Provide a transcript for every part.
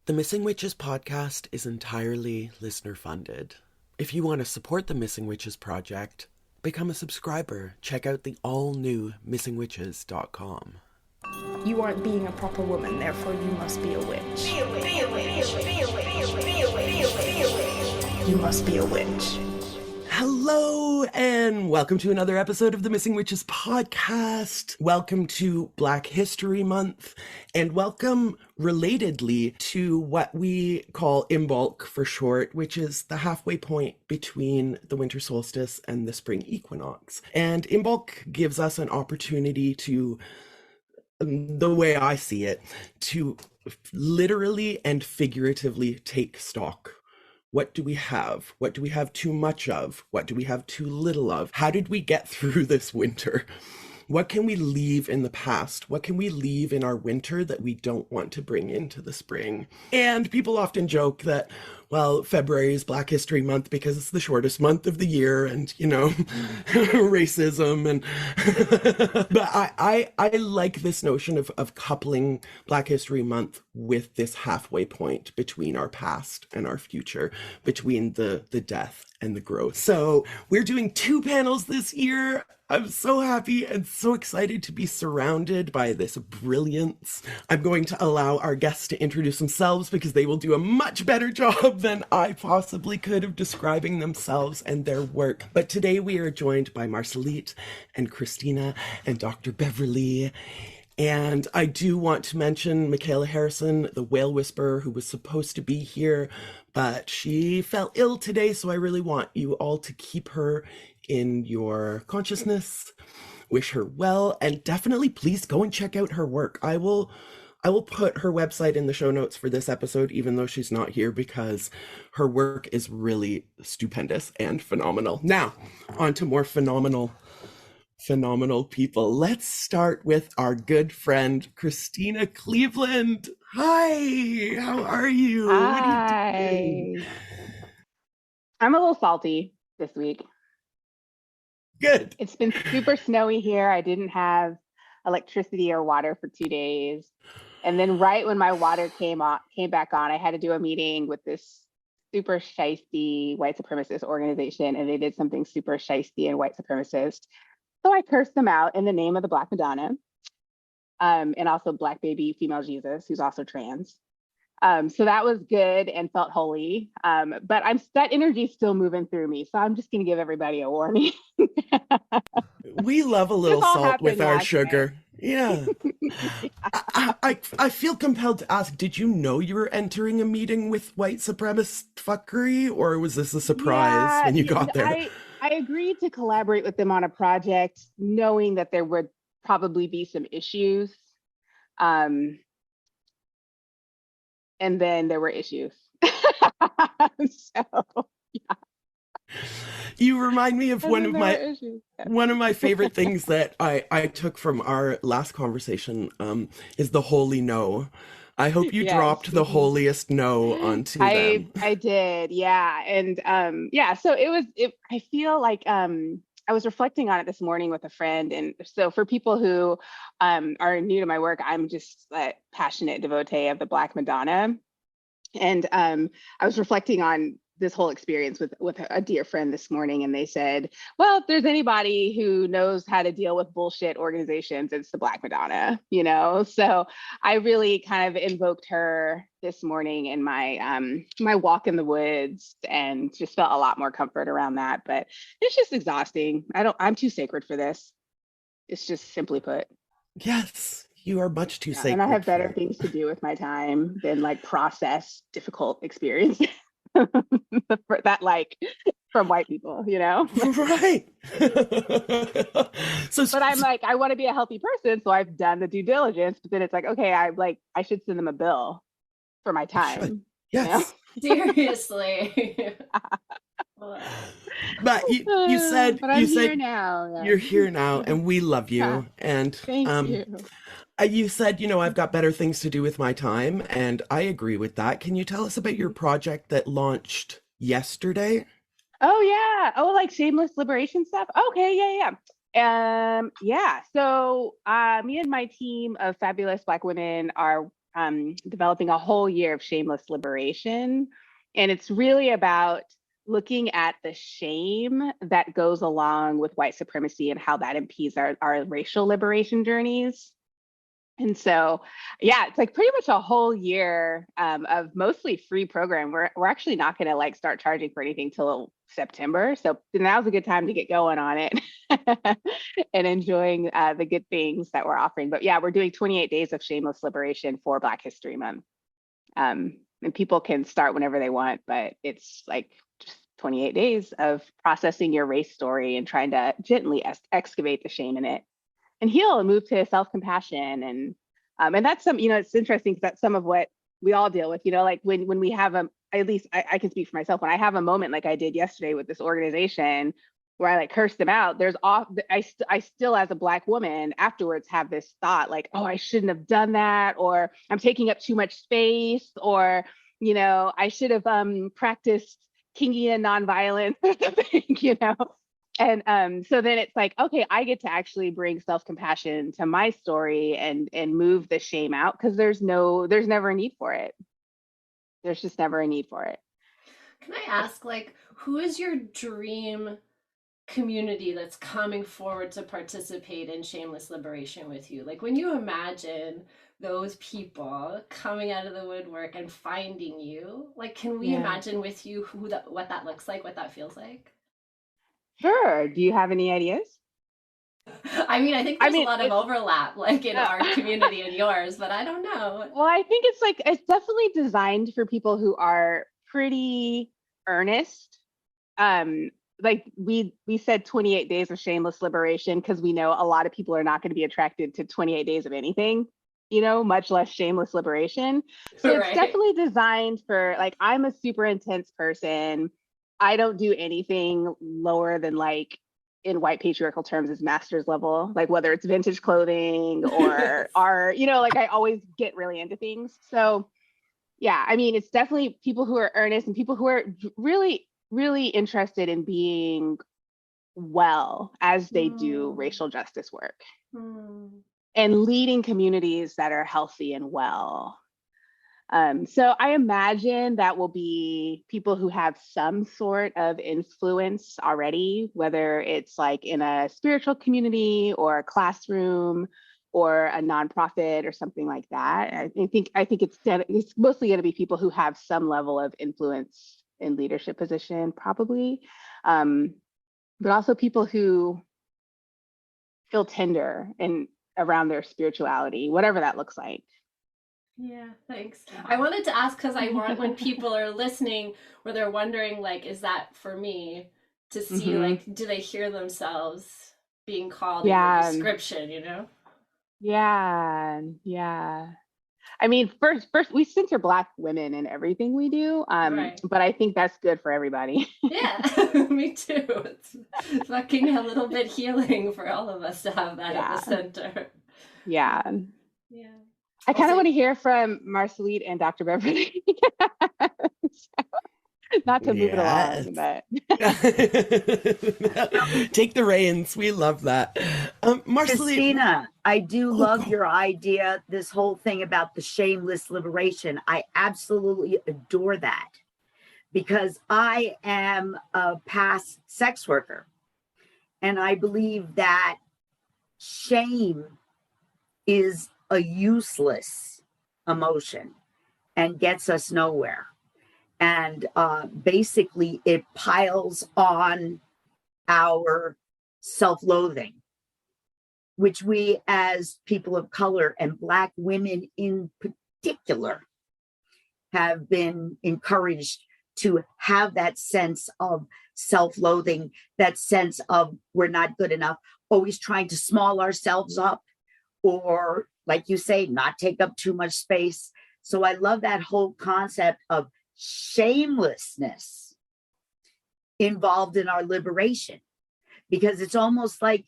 The Missing Witches podcast is entirely listener funded. If you want to support the Missing Witches project, become a subscriber. Check out the all-new missingwitches.com. You aren't being a proper woman, therefore you must be a witch. Be a witch. Be a witch. Be a witch. Be a witch. Be a witch. Be a witch. You must be a witch. Hello, and welcome to another episode of the Missing Witches podcast. Welcome to Black History Month, and welcome, relatedly, to what we call Imbolc for short, which is the halfway point between the winter solstice and the spring equinox. And Imbolc gives us an opportunity to, the way I see it, to literally and figuratively take stock. What do we have? What do we have too much of? What do we have too little of? How did we get through this winter? What can we leave in the past? What can we leave in our winter that we don't want to bring into the spring? And people often joke that, well, February is Black History Month because it's the shortest month of the year, and, you know, racism. And but I like this notion of coupling Black History Month with this halfway point between our past and our future, between the death and the growth. So we're doing 2 panels this year. I'm so happy and so excited to be surrounded by this brilliance. I'm going to allow our guests to introduce themselves because they will do a much better job than I possibly could of describing themselves and their work. But today we are joined by Marcelite and Christena and Dr. Beverly. And I do want to mention Michaela Harrison, the whale whisperer, who was supposed to be here, but she fell ill today, so I really want you all to keep her in your consciousness, wish her well, and definitely please go and check out her work. I will put her website in the show notes for this episode, even though she's not here, because her work is really stupendous and phenomenal. Now, on to more phenomenal people. Let's start with our good friend, Christena Cleveland. Hi, how are you? Hi. What are you doing? I'm a little salty this week. Good. It's been super snowy here. I didn't have electricity or water for 2 days. And then right when my water came back on, I had to do a meeting with this super shisty white supremacist organization, and they did something super shisty and white supremacist. So I cursed them out in the name of the Black Madonna, and also Black baby female Jesus, who's also trans. So that was good and felt holy. But that energy's still moving through me. So I'm just gonna give everybody a warning. We love a little salt with our sugar. Yeah. I feel compelled to ask, did you know you were entering a meeting with white supremacist fuckery, or was this a surprise when you got there? I agreed to collaborate with them on a project, knowing that there would probably be some issues. And then there were issues. So, yeah. You remind me of one of my favorite things that I took from our last conversation is the holy no. I hope you dropped the holiest no onto them. I did, yeah. And so I feel like I was reflecting on it this morning with a friend. And so for people who are new to my work, I'm just a passionate devotee of the Black Madonna. And I was reflecting on this whole experience with a dear friend this morning, and they said, well, if there's anybody who knows how to deal with bullshit organizations, it's the Black Madonna, you know? So I really kind of invoked her this morning in my my walk in the woods, and just felt a lot more comfort around that. But it's just exhausting. I'm too sacred for this. It's just simply put. Yes, you are much too sacred. And I have better things to do with my time than like process difficult experiences. That like from white people, you know? Right. But I'm like, I want to be a healthy person, so I've done the due diligence, but then it's like, okay, I should send them a bill for my time. Yes. You know? Seriously. But you said here now. Yeah. You're here now, and we love you. Yeah. And thank you. You said, I've got better things to do with my time, and I agree with that. Can you tell us about your project that launched yesterday? Oh, yeah. Oh, like shameless liberation stuff? Okay, yeah. So me and my team of fabulous Black women are developing a whole year of shameless liberation. And it's really about looking at the shame that goes along with white supremacy and how that impedes our racial liberation journeys. And so, yeah, it's like pretty much a whole year of mostly free program. We're actually not going to like start charging for anything till September. So now's a good time to get going on it and enjoying the good things that we're offering. But yeah, we're doing 28 days of shameless liberation for Black History Month. And people can start whenever they want, but it's like just 28 days of processing your race story and trying to gently excavate the shame in it and heal and move to self-compassion. And that's some, it's interesting because that's some of what we all deal with, like when we have at least I can speak for myself, when I have a moment like I did yesterday with this organization where I like cursed them out, I still as a Black woman afterwards have this thought like, oh, I shouldn't have done that, or I'm taking up too much space, or, I should have practiced Kingian nonviolence or something, And so then it's like, okay, I get to actually bring self-compassion to my story and move the shame out, because there's never a need for it. There's just never a need for it. Can I ask, like, who is your dream community that's coming forward to participate in shameless liberation with you? Like, when you imagine those people coming out of the woodwork and finding you, like, can we imagine with you what that looks like, what that feels like? Sure. Do you have any ideas? I mean, I think there's a lot of overlap, like in our community and yours, but I don't know. Well, I think it's definitely designed for people who are pretty earnest. Like we said 28 days of shameless liberation because we know a lot of people are not going to be attracted to 28 days of anything, much less shameless liberation. So It's definitely designed for, like, I'm a super intense person. I don't do anything lower than, like, in white patriarchal terms, is master's level, like whether it's vintage clothing or art, like I always get really into things. So yeah, I mean, it's definitely people who are earnest and people who are really, really interested in being well as they do racial justice work and leading communities that are healthy and well. So I imagine that will be people who have some sort of influence already, whether it's like in a spiritual community or a classroom or a nonprofit or something like that. I think it's mostly going to be people who have some level of influence in leadership position, probably, but also people who feel tender and around their spirituality, whatever that looks like. Yeah, thanks. I wanted to ask because I want, when people are listening, where they're wondering, like, is that for me, to see, like, do they hear themselves being called in the description, Yeah. I mean, first, we center Black women in everything we do, but I think that's good for everybody. Yeah, me too. It's fucking a little bit healing for all of us to have that at the center. Yeah. I kind of want to hear from Marceline and Dr. Beverly. Not to move it along, but take the reins. We love that. Marceline, Christena, I do love your idea, this whole thing about the shameless liberation. I absolutely adore that because I am a past sex worker. And I believe that shame is a useless emotion and gets us nowhere. And basically it piles on our self-loathing, which we as people of color and Black women in particular have been encouraged to have that sense of self-loathing, that sense of we're not good enough, always trying to small ourselves up, or like you say, not take up too much space. So I love that whole concept of shamelessness involved in our liberation, because it's almost like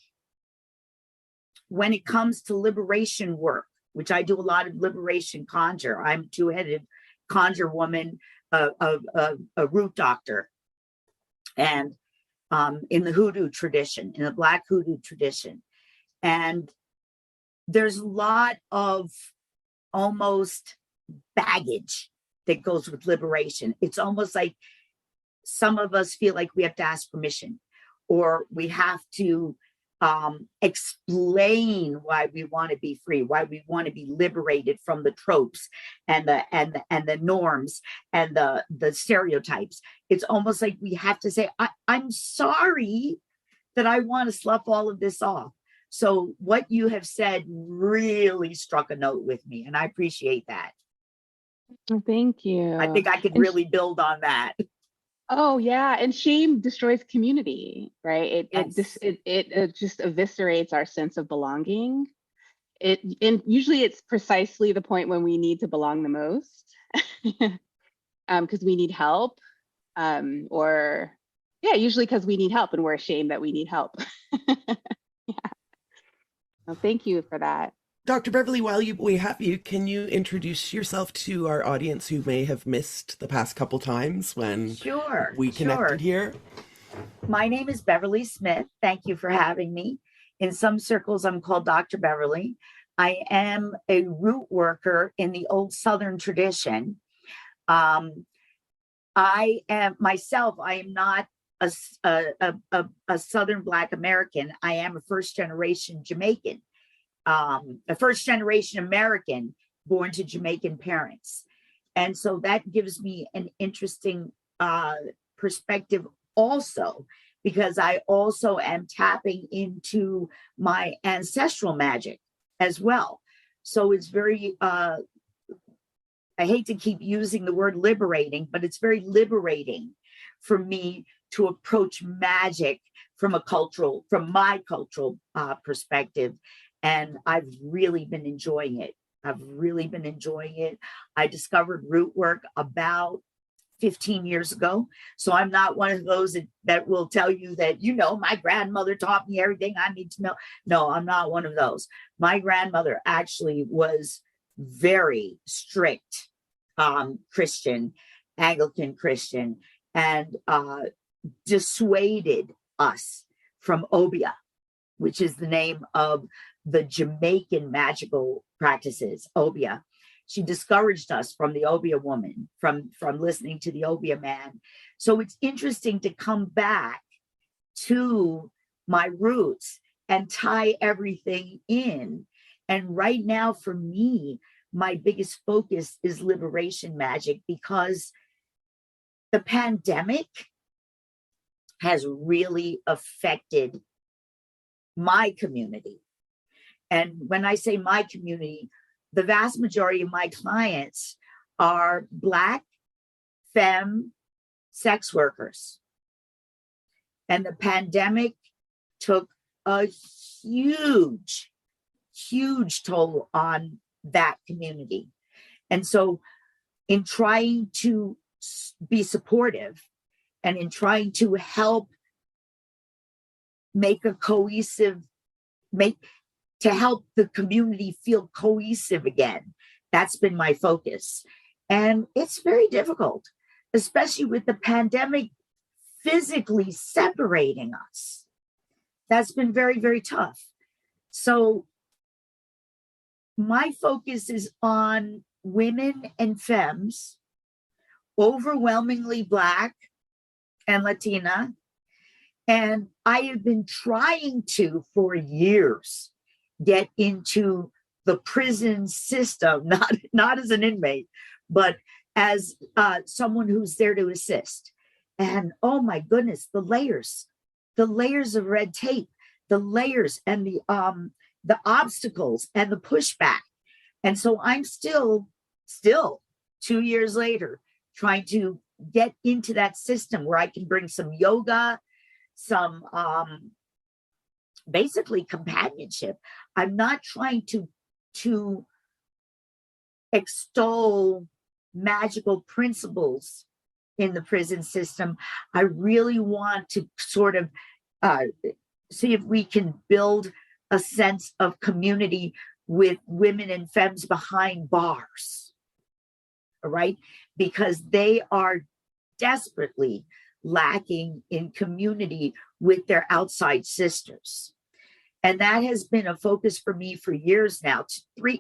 when it comes to liberation work, which I do a lot of liberation conjure. I'm a two-headed conjure woman, a root doctor, and in the hoodoo tradition, in the Black hoodoo tradition. And there's a lot of almost baggage that goes with liberation. It's almost like some of us feel like we have to ask permission, or we have to explain why we want to be free, why we want to be liberated from the tropes and the norms and the stereotypes. It's almost like we have to say, I'm sorry that I want to slough all of this off. So what you have said really struck a note with me, and I appreciate that. Thank you. I think I could really build on that. Oh yeah, and shame destroys community, right? It just eviscerates our sense of belonging. And usually it's precisely the point when we need to belong the most, because we need help, usually because we need help and we're ashamed that we need help. Yeah. Well, thank you for that. Dr. Beverly, while we have you, can you introduce yourself to our audience who may have missed the past couple times when we connected here? My name is Beverly Smith. Thank you for having me. In some circles, I'm called Dr. Beverly. I am a root worker in the old Southern tradition. I am not a Southern Black American. I am a first-generation Jamaican. A first-generation American born to Jamaican parents. And so that gives me an interesting perspective also, because I also am tapping into my ancestral magic as well. So it's very, I hate to keep using the word liberating, but it's very liberating for me to approach magic from my cultural perspective. And I've really been enjoying it. I discovered root work about 15 years ago. So I'm not one of those that will tell you that, my grandmother taught me everything I need to know. No, I'm not one of those. My grandmother actually was very strict Christian, Anglican Christian, and dissuaded us from Obia, which is the name of the Jamaican magical practices, Obia. She discouraged us from the Obia woman, from listening to the Obia man. So it's interesting to come back to my roots and tie everything in. And right now, for me, my biggest focus is liberation magic, because the pandemic has really affected my community. And when I say my community, the vast majority of my clients are Black, femme, sex workers. And the pandemic took a huge, huge toll on that community. And so in trying to be supportive and in trying to help to help the community feel cohesive again. That's been my focus. And it's very difficult, especially with the pandemic physically separating us. That's been very, very tough. So my focus is on women and femmes, overwhelmingly Black and Latina. And I have been trying to, for years, get into the prison system, not as an inmate, but as someone who's there to assist. And oh my goodness, the layers of red tape, the layers and the obstacles and the pushback. And so I'm still 2 years later, trying to get into that system where I can bring some yoga, some basically companionship. I'm not trying to extol magical principles in the prison system. I really want to sort of see if we can build a sense of community with women and femmes behind bars, all right? Because they are desperately lacking in community with their outside sisters. And that has been a focus for me for years now,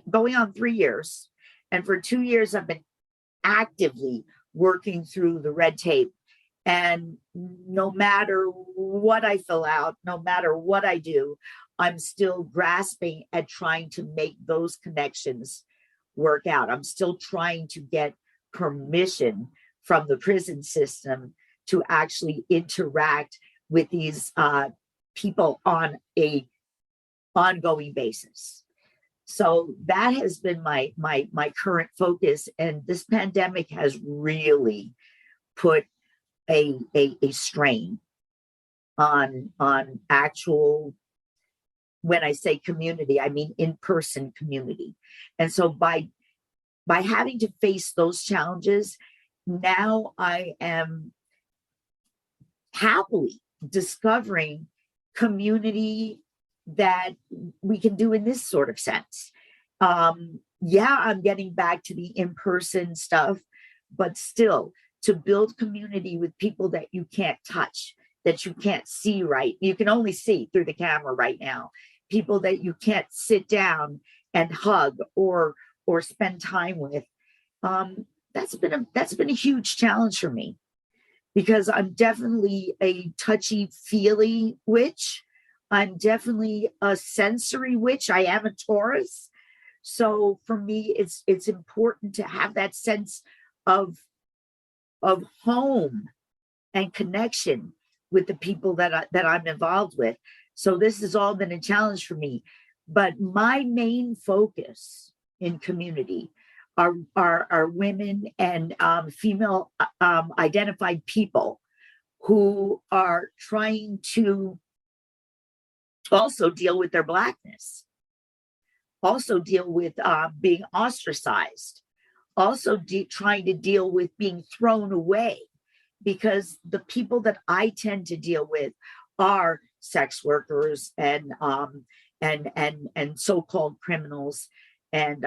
going on 3 years. And for 2 years, I've been actively working through the red tape. And no matter what I fill out, no matter what I do, I'm still grasping at trying to make those connections work out. I'm still trying to get permission from the prison system to actually interact with these people on a ongoing basis. So that has been my current focus, and this pandemic has really put a strain on actual, when I say community, I mean in-person community. And so by having to face those challenges, now I am happily discovering community that we can do in this sort of sense. Yeah, I'm getting back to the in-person stuff, but still to build community with people that you can't touch, that you can't see right. You can only see through the camera right now. People that you can't sit down and hug or spend time with. That's been a huge challenge for me, because I'm definitely a touchy-feely witch. I'm definitely a sensory witch. I am a Taurus. So for me, it's important to have that sense of home and connection with the people that I'm involved with. So this has all been a challenge for me. But my main focus in community are women and female identified people who are trying to also deal with their Blackness, also deal with being ostracized, also trying to deal with being thrown away, because the people that I tend to deal with are sex workers and so-called criminals and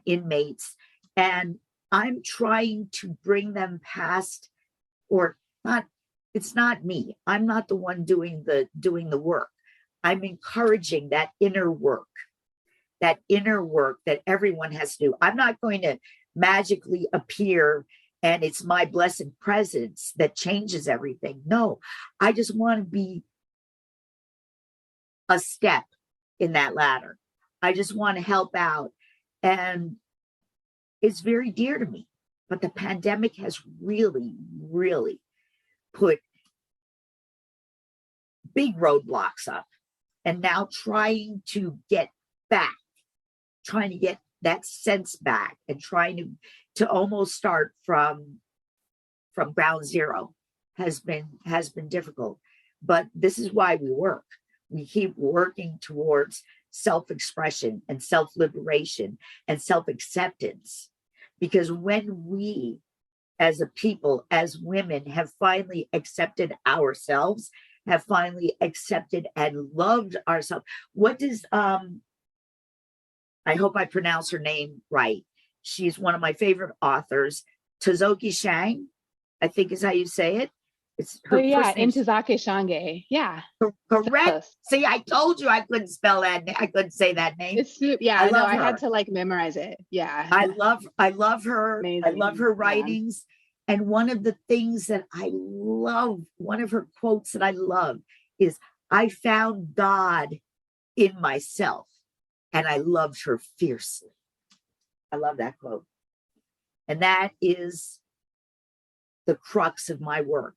inmates, and I'm trying to bring them past, or not. It's not me. I'm not the one doing the work. I'm encouraging that inner work that everyone has to do. I'm not going to magically appear and it's my blessed presence that changes everything. No, I just want to be a step in that ladder. I just want to help out. And it's very dear to me. But the pandemic has really, really put big roadblocks up. And now trying to get that sense back, and trying to almost start from ground zero has been difficult. But this is why we work. We keep working towards self-expression and self-liberation and self-acceptance, because when we as a people, as women, have finally accepted ourselves, have finally accepted and loved ourselves. What does I hope I pronounce her name right. She's one of my favorite authors, Tazoki Shang, I think is how you say it. It's her first name. Ntozake Shange. Yeah. Correct. See, I told you I couldn't spell that. I couldn't say that name. I had to memorize it. Yeah. I love her. Amazing. I love her writings. Yeah. And one of the things that I love, one of her quotes that I love is, I found God in myself and I loved her fiercely. I love that quote. And that is the crux of my work,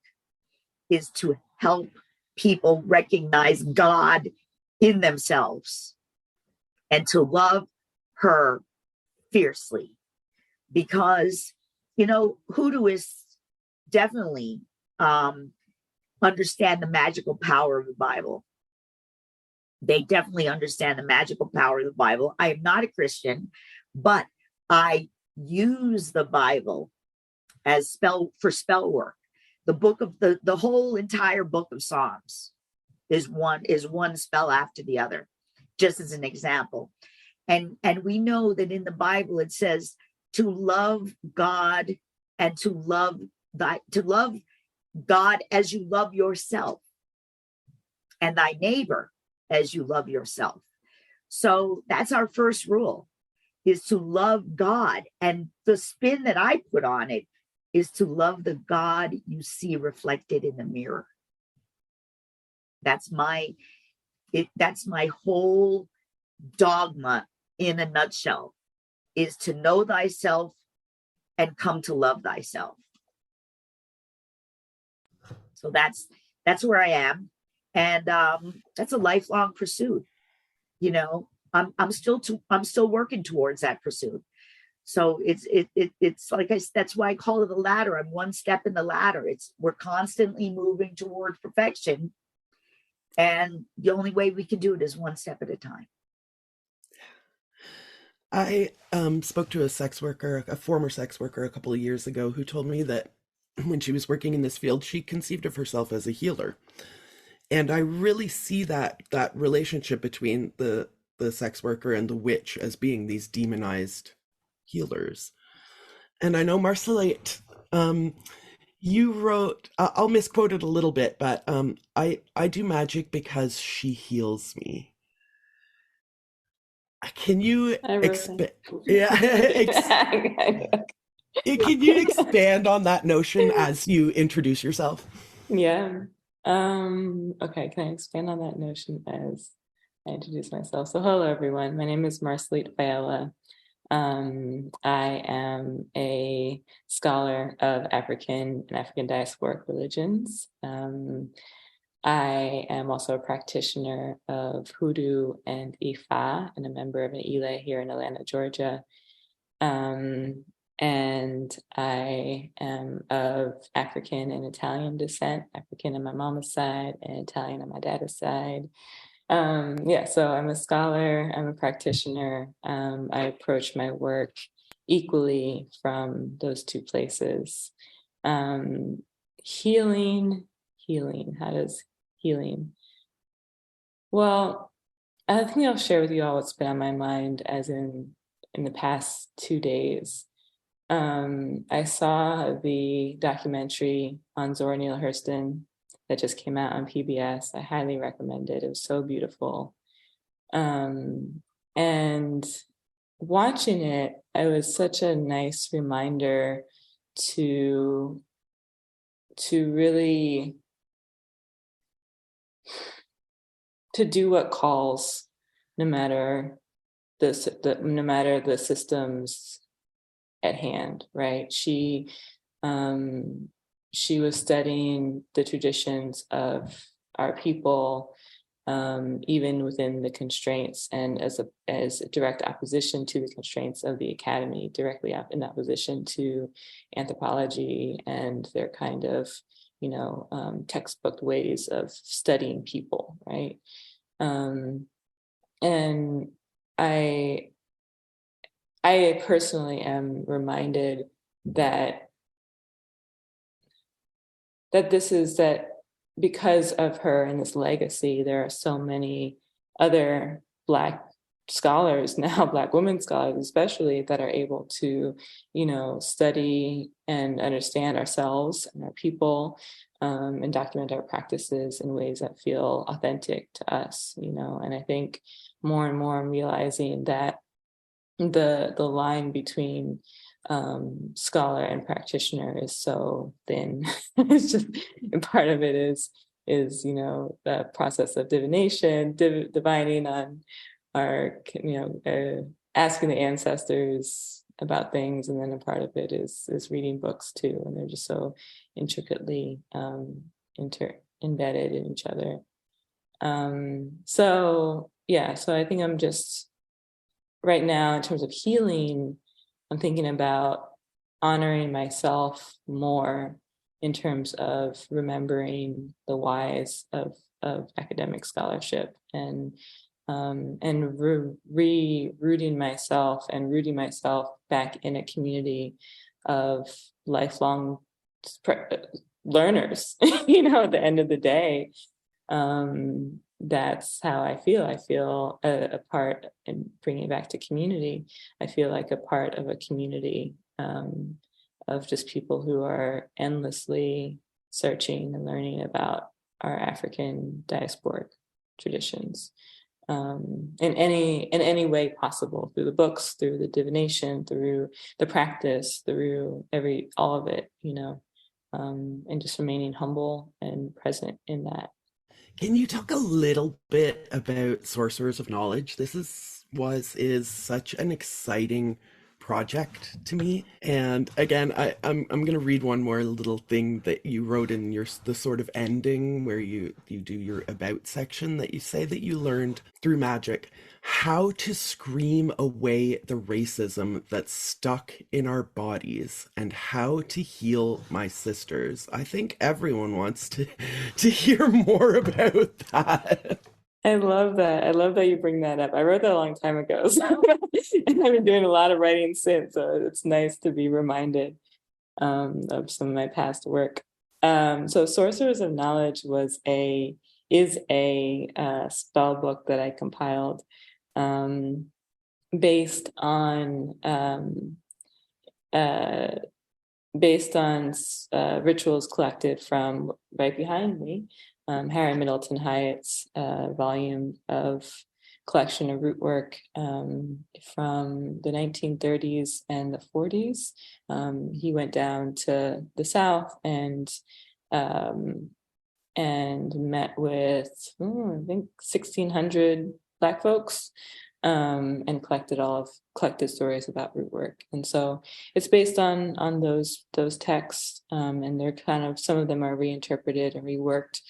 is to help people recognize God in themselves and to love her fiercely. Because, Hoodooists definitely understand the magical power of the Bible. They definitely understand the magical power of the Bible. I am not a Christian, but I use the Bible as spell work. The book of the whole entire book of Psalms is one spell after the other, just as an example. And we know that in the Bible it says to love God and to love God as you love yourself, and thy neighbor as you love yourself. So that's our first rule, is to love God. And the spin that I put on it is to love the God you see reflected in the mirror. That's my whole dogma in a nutshell, is to know thyself and come to love thyself. So that's where I am. And that's a lifelong pursuit. You know, I'm still working towards that pursuit. So it's like that's why I call it a ladder. I'm one step in the ladder. We're constantly moving towards perfection. And the only way we can do it is one step at a time. I spoke to a former sex worker a couple of years ago, who told me that when she was working in this field, she conceived of herself as a healer. And I really see that relationship between the sex worker and the witch as being these demonized healers. And I know, Marcelite, you wrote, I'll misquote it a little bit, but I do magic because she heals me. Can you expand? Yeah, can you expand on that notion as you introduce yourself? Yeah. Okay, can I expand on that notion as I introduce myself? So hello, everyone. My name is Marcelite Fayella. I am a scholar of African and African diasporic religions. I am also a practitioner of Hoodoo and Ifa and a member of an Ile here in Atlanta, Georgia. And I am of African and Italian descent, African on my mama's side and Italian on my dad's side. So I'm a scholar, I'm a practitioner. I approach my work equally from those two places. Healing, how does healing? Well, I think I'll share with you all what's been on my mind as in the past 2 days. I saw the documentary on Zora Neale Hurston that just came out on PBS. I highly recommend it. It was so beautiful. And watching it, it was such a nice reminder to really to do what calls, no matter the systems at hand, right? She was studying the traditions of our people, even within the constraints, and as a direct opposition to the constraints of the academy, directly in opposition to anthropology and their kind of, textbook ways of studying people, right? And I personally am reminded that because of her and this legacy, there are so many other Black scholars now, Black women scholars especially, that are able to, study and understand ourselves and our people, and document our practices in ways that feel authentic to us, and I think more and more I'm realizing that the line between scholar and practitioner is so thin. It's just, part of it is the process of divination, divining on our, asking the ancestors about things, and then a part of it is reading books too, and they're just so intricately embedded in each other. So I think I'm just, right now, in terms of healing, I'm thinking about honoring myself more in terms of remembering the whys of academic scholarship, and rooting myself back in a community of lifelong learners. At the end of the day, that's how I feel. I feel a part, and bringing it back to community, I feel like a part of a community of just people who are endlessly searching and learning about our African diasporic traditions. in any way possible, through the books, through the divination, through the practice, through all of it, and just remaining humble and present in that. Can you talk a little bit about Sorcerers of Knowledge? This is such an exciting project to me. And again, I'm going to read one more little thing that you wrote in the sort of ending where you do your about section, that you say that you learned through magic how to scream away the racism that's stuck in our bodies and how to heal my sisters. I think everyone wants to hear more about that. I love that. I love that you bring that up. I wrote that a long time ago, so and I've been doing a lot of writing since, so it's nice to be reminded of some of my past work. So Sorcerers of Knowledge is a spell book that I compiled based on rituals collected from right behind me, Harry Middleton Hyatt's volume of collection of root work from the 1930s and the 40s. He went down to the South and met with, I think, 1,600 Black folks, and collected stories about root work. And so it's based on those texts, and they're kind of, some of them are reinterpreted and reworked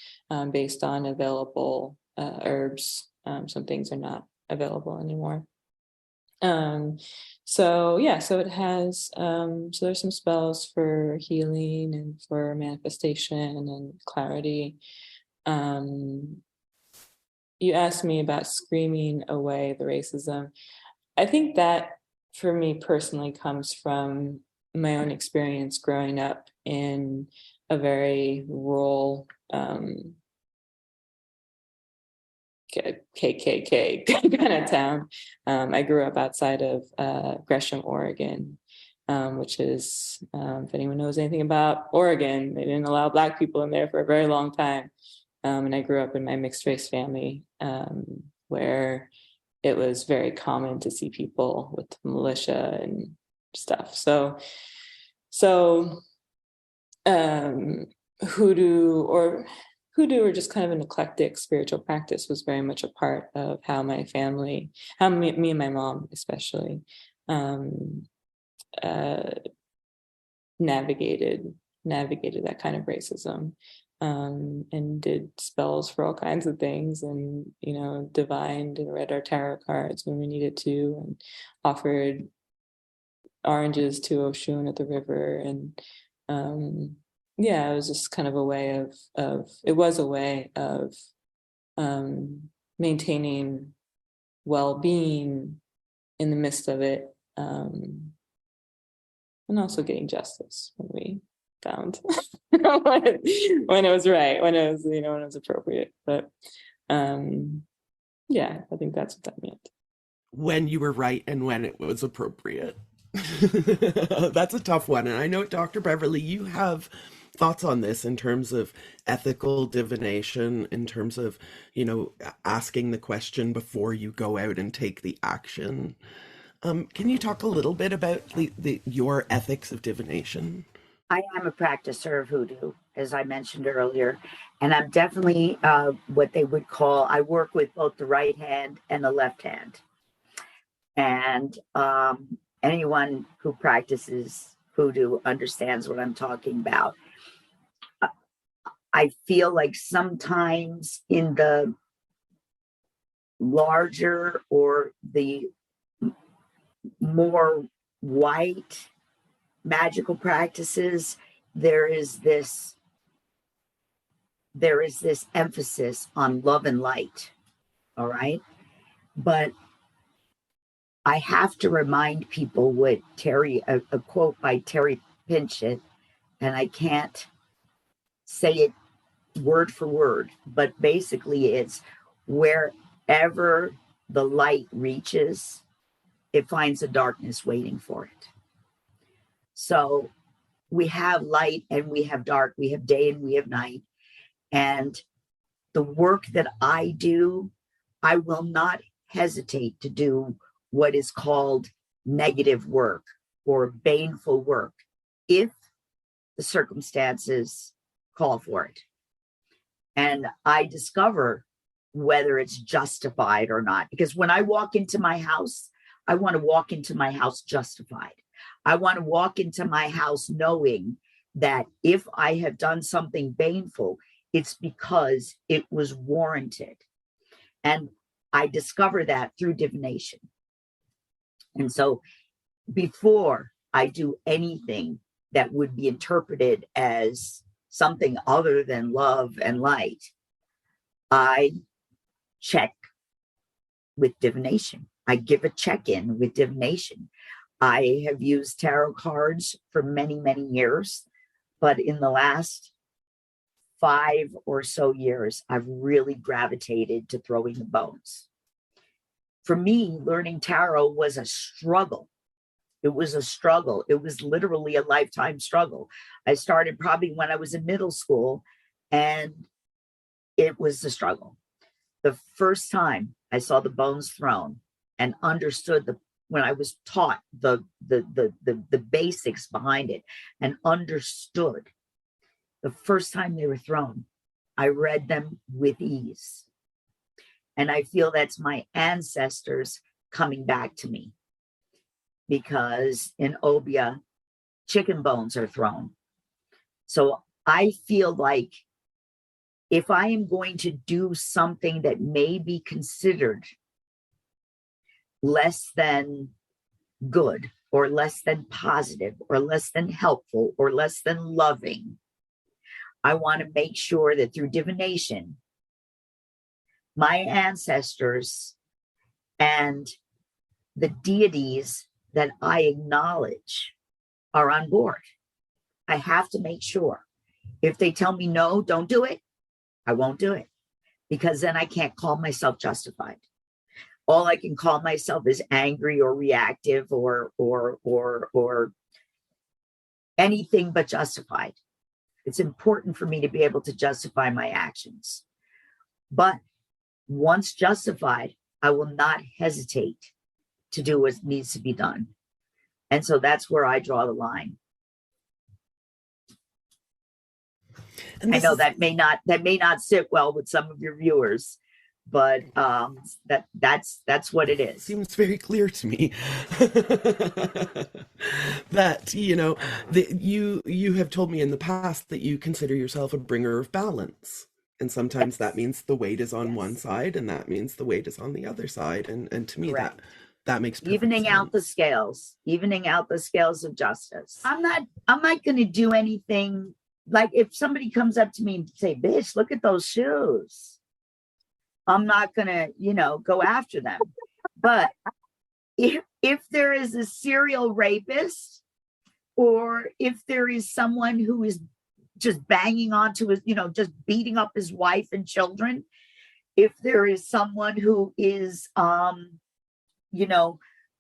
based on available herbs. Some things are not available anymore. So it has, so there's some spells for healing and for manifestation and clarity. You asked me about screaming away the racism. I think that for me personally comes from my own experience growing up in a very rural KKK kind of town. I grew up outside of Gresham, Oregon, which is, if anyone knows anything about Oregon, they didn't allow Black people in there for a very long time. And I grew up in my mixed race family, where it was very common to see people with militia and stuff. So hoodoo or just kind of an eclectic spiritual practice was very much a part of how me and my mom especially navigated that kind of racism. And did spells for all kinds of things, and divined and read our tarot cards when we needed to, and offered oranges to Oshun at the river. And it was just kind of a way of maintaining well-being in the midst of it, and also getting justice when we found when it was right, when it was appropriate. But I think that's what that meant. When you were right and when it was appropriate. That's a tough one. And I know, Dr. Beverly, you have thoughts on this in terms of ethical divination, in terms of, asking the question before you go out and take the action. Can you talk a little bit about your ethics of divination? I am a practicer of hoodoo, as I mentioned earlier, and I'm definitely what they would call, I work with both the right hand and the left hand. And anyone who practices hoodoo understands what I'm talking about. I feel like sometimes in the larger or the more white magical practices, there is this emphasis on love and light. All right. But I have to remind people what a quote by Terry Pynchon, and I can't say it word for word, but basically it's wherever the light reaches, it finds a darkness waiting for it. So we have light and we have dark, we have day and we have night. And the work that I do I will not hesitate to do what is called negative work or baneful work if the circumstances call for it. And I discover whether it's justified or not. Because when I walk into my house, I want to walk into my house justified. I want to walk into my house knowing that if I have done something baneful, it's because it was warranted. And I discover that through divination. And so before I do anything that would be interpreted as something other than love and light, I check with divination. I give a check-in with divination. I have used tarot cards for many, many years, but in the last 5 or so years, I've really gravitated to throwing the bones. For me, learning tarot was a struggle. It was a struggle. It was literally a lifetime struggle. I started probably when I was in middle school, and it was a struggle. The first time I saw the bones thrown and understood when I was taught the basics behind it and understood, the first time they were thrown, I read them with ease. And I feel that's my ancestors coming back to me, because in Obia, chicken bones are thrown. So I feel like if I am going to do something that may be considered less than good or less than positive or less than helpful or less than loving, I want to make sure that through divination, my ancestors and the deities that I acknowledge are on board. I have to make sure. If they tell me no, don't do it, I won't do it, because then I can't call myself justified. All I can call myself is angry or reactive or anything but justified. It's important for me to be able to justify my actions. But once justified, I will not hesitate to do what needs to be done. And so that's where I draw the line. I know that may not sit well with some of your viewers, but that's what it is. Seems very clear to me that you have told me in the past that you consider yourself a bringer of balance, and sometimes Yes. that means the weight is on Yes. one side, and that means the weight is on the other side, and to me Correct. that makes perfect evening sense. out the scales of justice. I'm not going to do anything. Like if somebody comes up to me and say, "Bitch, look at those shoes," I'm not going to, go after them. But if there is a serial rapist, or if there is someone who is just banging onto his, just beating up his wife and children, if there is someone who is,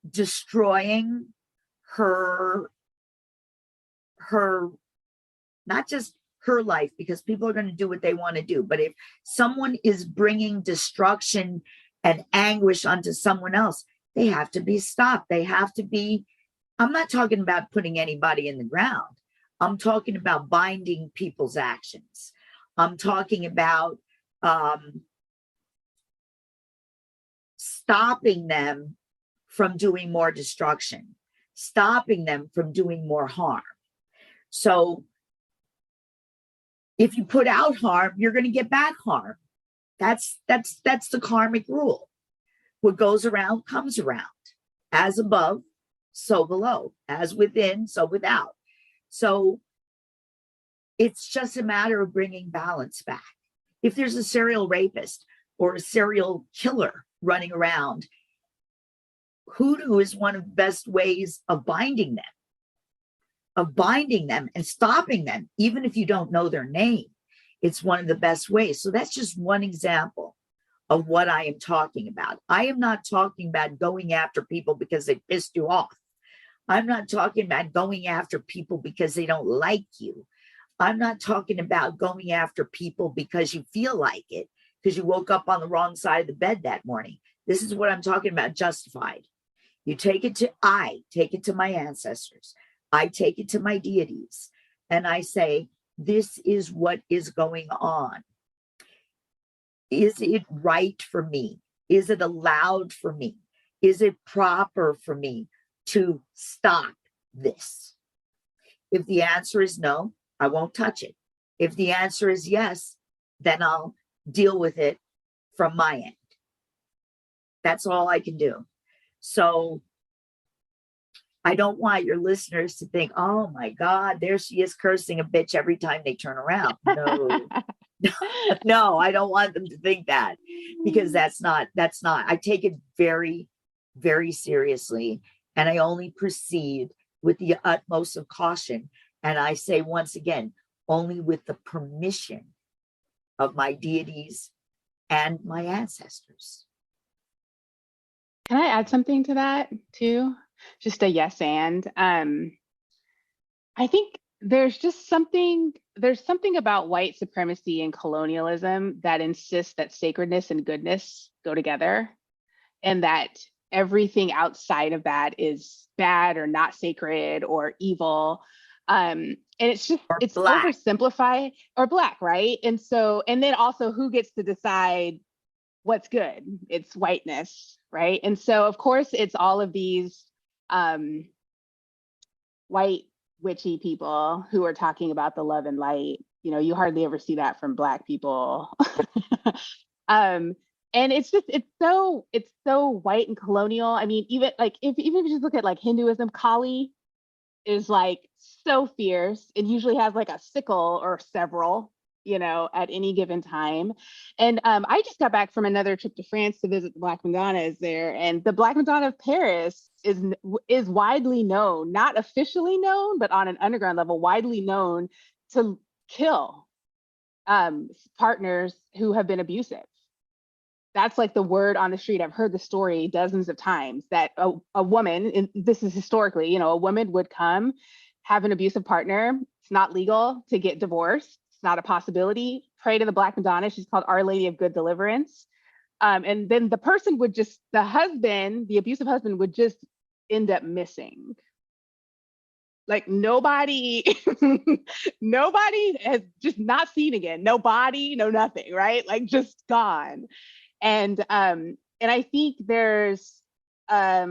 destroying her, not just her life, because people are going to do what they want to do. But if someone is bringing destruction and anguish onto someone else, they have to be stopped. They have to be, I'm not talking about putting anybody in the ground. I'm talking about binding people's actions. I'm talking about stopping them from doing more destruction, stopping them from doing more harm. So if you put out harm, you're going to get back harm. That's the karmic rule. What goes around comes around. As above, so below. As within, so without. So it's just a matter of bringing balance back. If there's a serial rapist or a serial killer running around, hoodoo is one of the best ways of binding them and stopping them, even if you don't know their name. It's one of the best ways. So that's just one example of what I am talking about. I am not talking about going after people because they pissed you off. I'm not talking about going after people because they don't like you. I'm not talking about going after people because you feel like it, because you woke up on the wrong side of the bed that morning. This is what I'm talking about, justified. I take it to my ancestors. I take it to my deities. And I say, this is what is going on. Is it right for me? Is it allowed for me? Is it proper for me to stop this? If the answer is no, I won't touch it. If the answer is yes, then I'll deal with it from my end. That's all I can do. So I don't want your listeners to think, oh my God, there she is cursing a bitch every time they turn around. No, no, I don't want them to think that, because that's not, I take it very, very seriously. And I only proceed with the utmost of caution. And I say, once again, only with the permission of my deities and my ancestors. Can I add something to that too? Just a yes and. I think there's something about white supremacy and colonialism that insists that sacredness and goodness go together, and that everything outside of that is bad or not sacred or evil. And it's oversimplified, or black, right? And then also, who gets to decide what's good? It's whiteness, right? And so of course it's all of these white witchy people who are talking about the love and light. You know, you hardly ever see that from Black people. And it's so white and colonial. I mean, even if you just look at like Hinduism, Kali is like so fierce. It usually has like a sickle or several, you know, at any given time. And I just got back from another trip to France to visit the Black Madonnas there, and the Black Madonna of Paris is widely known, not officially known, but on an underground level, widely known to kill partners who have been abusive. That's like the word on the street. I've heard the story dozens of times that a woman, and this is historically, you know, a woman would come, have an abusive partner. It's not legal to get divorced. It's not a possibility. Pray to the Black Madonna. She's called Our Lady of Good Deliverance. And then the person would the abusive husband would just end up missing. Like nobody has just not seen again. No body, no nothing, right? Like just gone. And I think there's a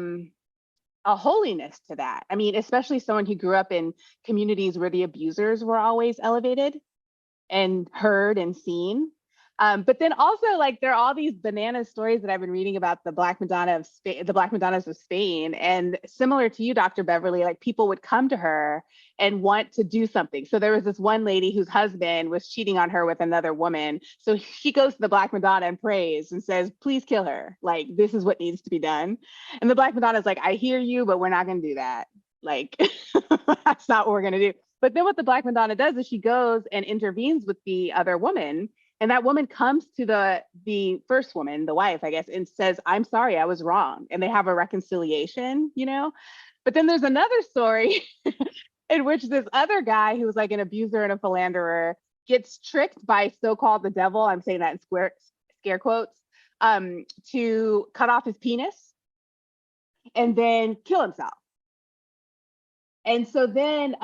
holiness to that. I mean, especially someone who grew up in communities where the abusers were always elevated and heard and seen. But then also, like, there are all these banana stories that I've been reading about the Black Madonna of Spain, the Black Madonnas of Spain. And similar to you, Dr. Beverly, like people would come to her and want to do something. So there was this one lady whose husband was cheating on her with another woman. So she goes to the Black Madonna and prays and says, please kill her. Like, this is what needs to be done. And the Black Madonna is like, I hear you, but we're not going to do that. Like, that's not what we're going to do. But then what the Black Madonna does is she goes and intervenes with the other woman. And that woman comes to the first woman, the wife, I guess, and says, I'm sorry, I was wrong. And they have a reconciliation, you know? But then there's another story in which this other guy who was like an abuser and a philanderer gets tricked by so-called the devil, I'm saying that in scare quotes, to cut off his penis and then kill himself. And so then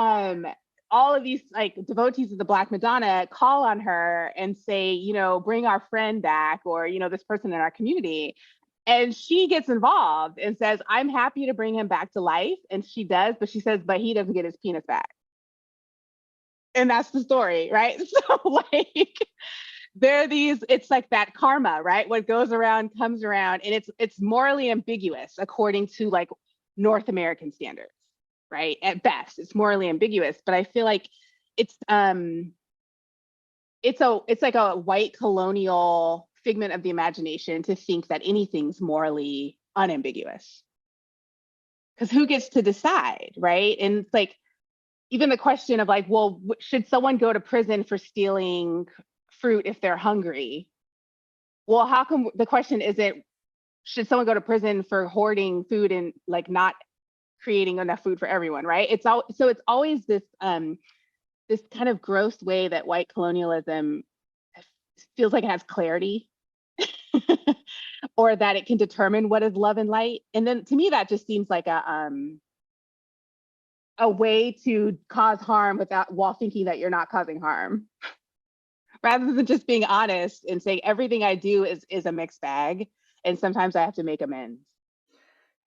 all of these like devotees of the Black Madonna call on her and say, you know, bring our friend back, or, you know, this person in our community. And she gets involved and says, I'm happy to bring him back to life. And she does, but she says, but he doesn't get his penis back. And that's the story, right? So like, there are these, it's like that karma, right? What goes around comes around, and it's morally ambiguous according to like North American standards. Right? At best, it's morally ambiguous, but I feel like it's like a white colonial figment of the imagination to think that anything's morally unambiguous. Because who gets to decide, right? And it's like, even the question of like, well, should someone go to prison for stealing fruit if they're hungry? Well, how come the question isn't, should someone go to prison for hoarding food and like not creating enough food for everyone, right? It's always this this kind of gross way that white colonialism feels like it has clarity or that it can determine what is love and light. And then to me, that just seems like a way to cause harm while thinking that you're not causing harm, rather than just being honest and saying everything I do is a mixed bag, and sometimes I have to make amends.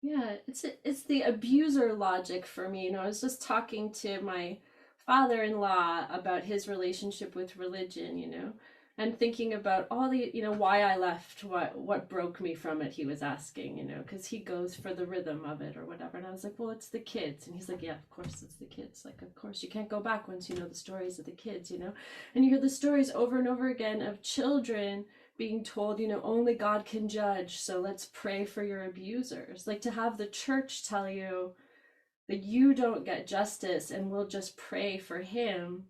Yeah, it's the abuser logic for me. You know, I was just talking to my father-in-law about his relationship with religion, you know, and thinking about all the, you know, why I left, what broke me from it, he was asking, you know, because he goes for the rhythm of it or whatever. And I was like, well, it's the kids. And he's like, yeah, of course it's the kids. Like, of course you can't go back once you know the stories of the kids, you know. And you hear the stories over and over again of children being told, you know, only God can judge, so let's pray for your abusers. Like, to have the church tell you that you don't get justice and we'll just pray for him.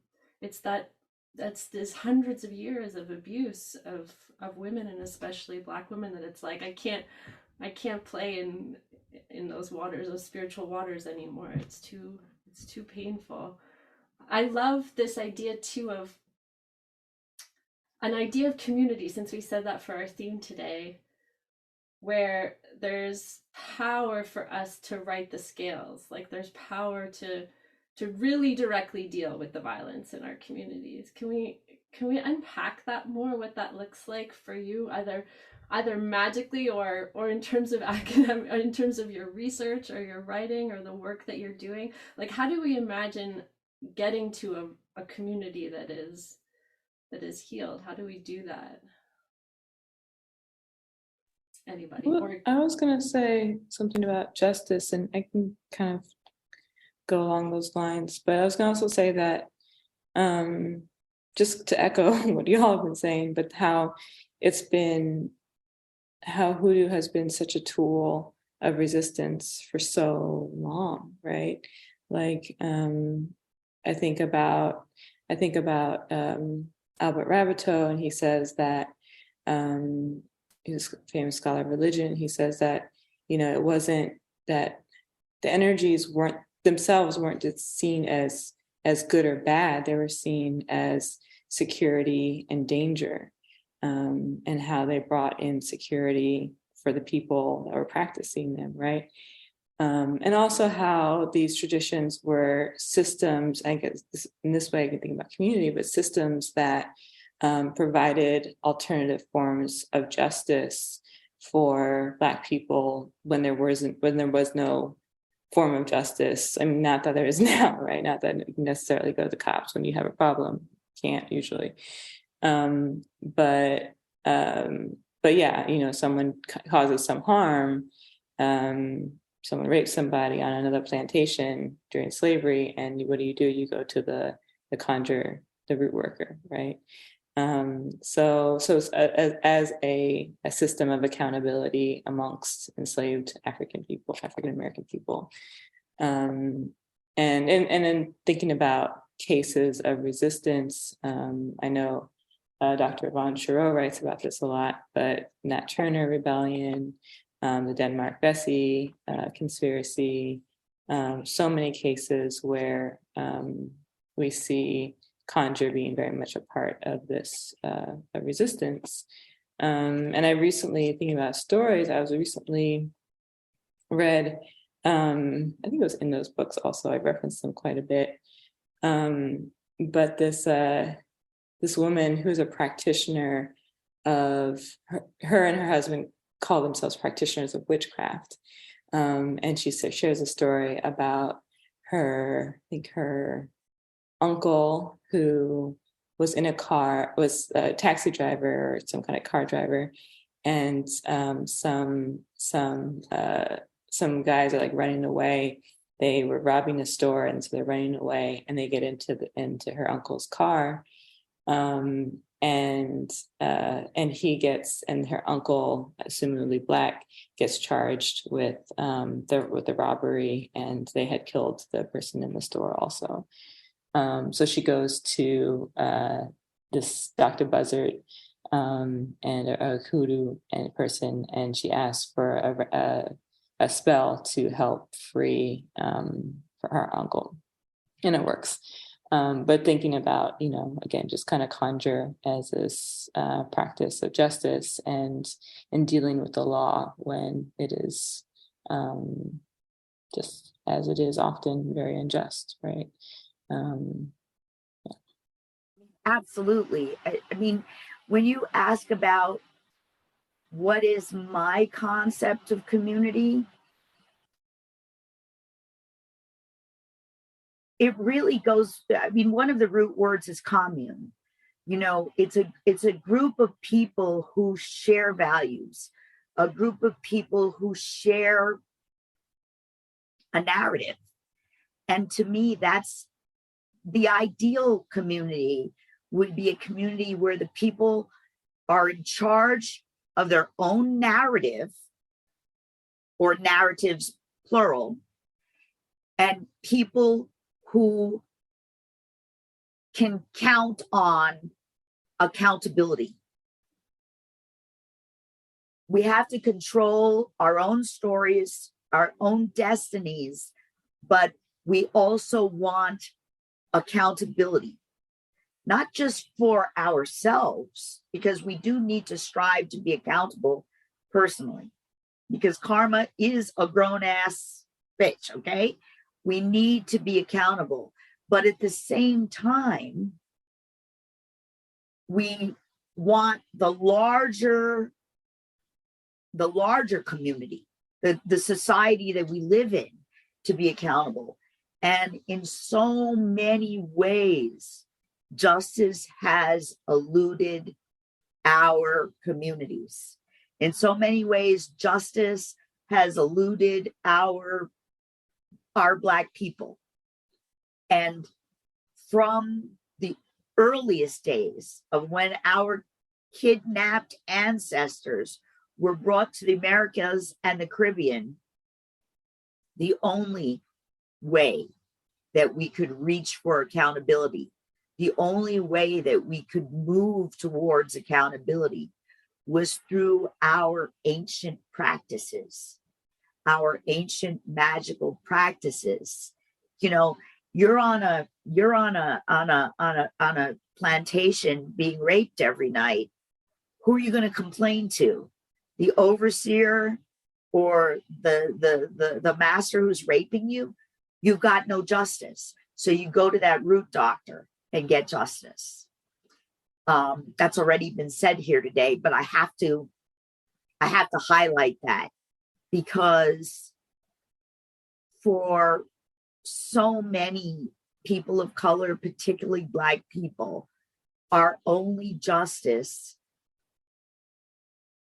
That's this hundreds of years of abuse of women, and especially Black women, that it's like I can't play in those waters, those spiritual waters anymore. It's too painful. I love this idea too of an idea of community, since we said that for our theme today, where there's power for us to right the scales. Like, there's power to really directly deal with the violence in our communities. Can we unpack that more, what that looks like for you, either magically or in terms of academic, in terms of your research or your writing or the work that you're doing? Like, how do we imagine getting to a community that is healed? How do we do that? Anybody? Well, I was going to say something about justice, and I can kind of go along those lines, but I was going to also say that, just to echo what you all have been saying, but how hoodoo has been such a tool of resistance for so long, right? Like, I think about Albert Rabbitoe, and he says that, he's a famous scholar of religion. He says that, you know, it wasn't that the energies weren't just seen as good or bad. They were seen as security and danger, and how they brought in security for the people that were practicing them, right? And also how these traditions were systems, I guess in this way I can think about community, but systems that provided alternative forms of justice for Black people when there was no form of justice. I mean, not that there is now, right? Not that you necessarily go to the cops when you have a problem. Can't usually. But yeah, you know, someone causes some harm, someone rapes somebody on another plantation during slavery, and what do? You go to the conjure, the root worker, right? So it's as a system of accountability amongst enslaved African American people, and then thinking about cases of resistance. I know Dr. Yvonne Shiro writes about this a lot, but Nat Turner Rebellion, the Denmark Vesey conspiracy, so many cases where we see conjure being very much a part of this resistance. And I recently, thinking about stories, I was recently read, I think it was in those books also, I referenced them quite a bit, but this woman who's a practitioner of, her and her husband call themselves practitioners of witchcraft, and she shares a story about her uncle, who was in a car, was a taxi driver or some kind of car driver, and some guys are like running away. They were robbing a store, and so they're running away, and they get into her uncle's car, and her uncle, assumably Black, gets charged with the robbery, and they had killed the person in the store also. So she goes to this Dr. Buzzard and a hoodoo person, and she asks for a spell to help free for her uncle, and it works. But thinking about, again, just kind of conjure as this practice of justice and dealing with the law when it is just as it is often very unjust, right? Absolutely. I mean, when you ask about what is my concept of community, it really goes, I mean, one of the root words is commune. It's a group of people who share values, a group of people who share a narrative. And to me, that's the ideal community. Would be a community where the people are in charge of their own narrative, or narratives plural, and people who can count on accountability. We have to control our own stories, our own destinies, but we also want accountability, not just for ourselves, because we do need to strive to be accountable personally, because karma is a grown-ass bitch, okay? We need to be accountable. But at the same time, we want the larger community, the society that we live in, to be accountable. And in so many ways, justice has eluded our communities. In so many ways, justice has eluded our Black people. And from the earliest days of when our kidnapped ancestors were brought to the Americas and the Caribbean, the only way that we could reach for accountability, the only way that we could move towards accountability, was through our ancient practices, our ancient magical practices. You're on a plantation being raped every night. Who are you going to complain to? The overseer or the master who's raping you? You've got no justice. So you go to that root doctor and get justice. That's already been said here today, but I have to highlight that, because for so many people of color, particularly Black people, our only justice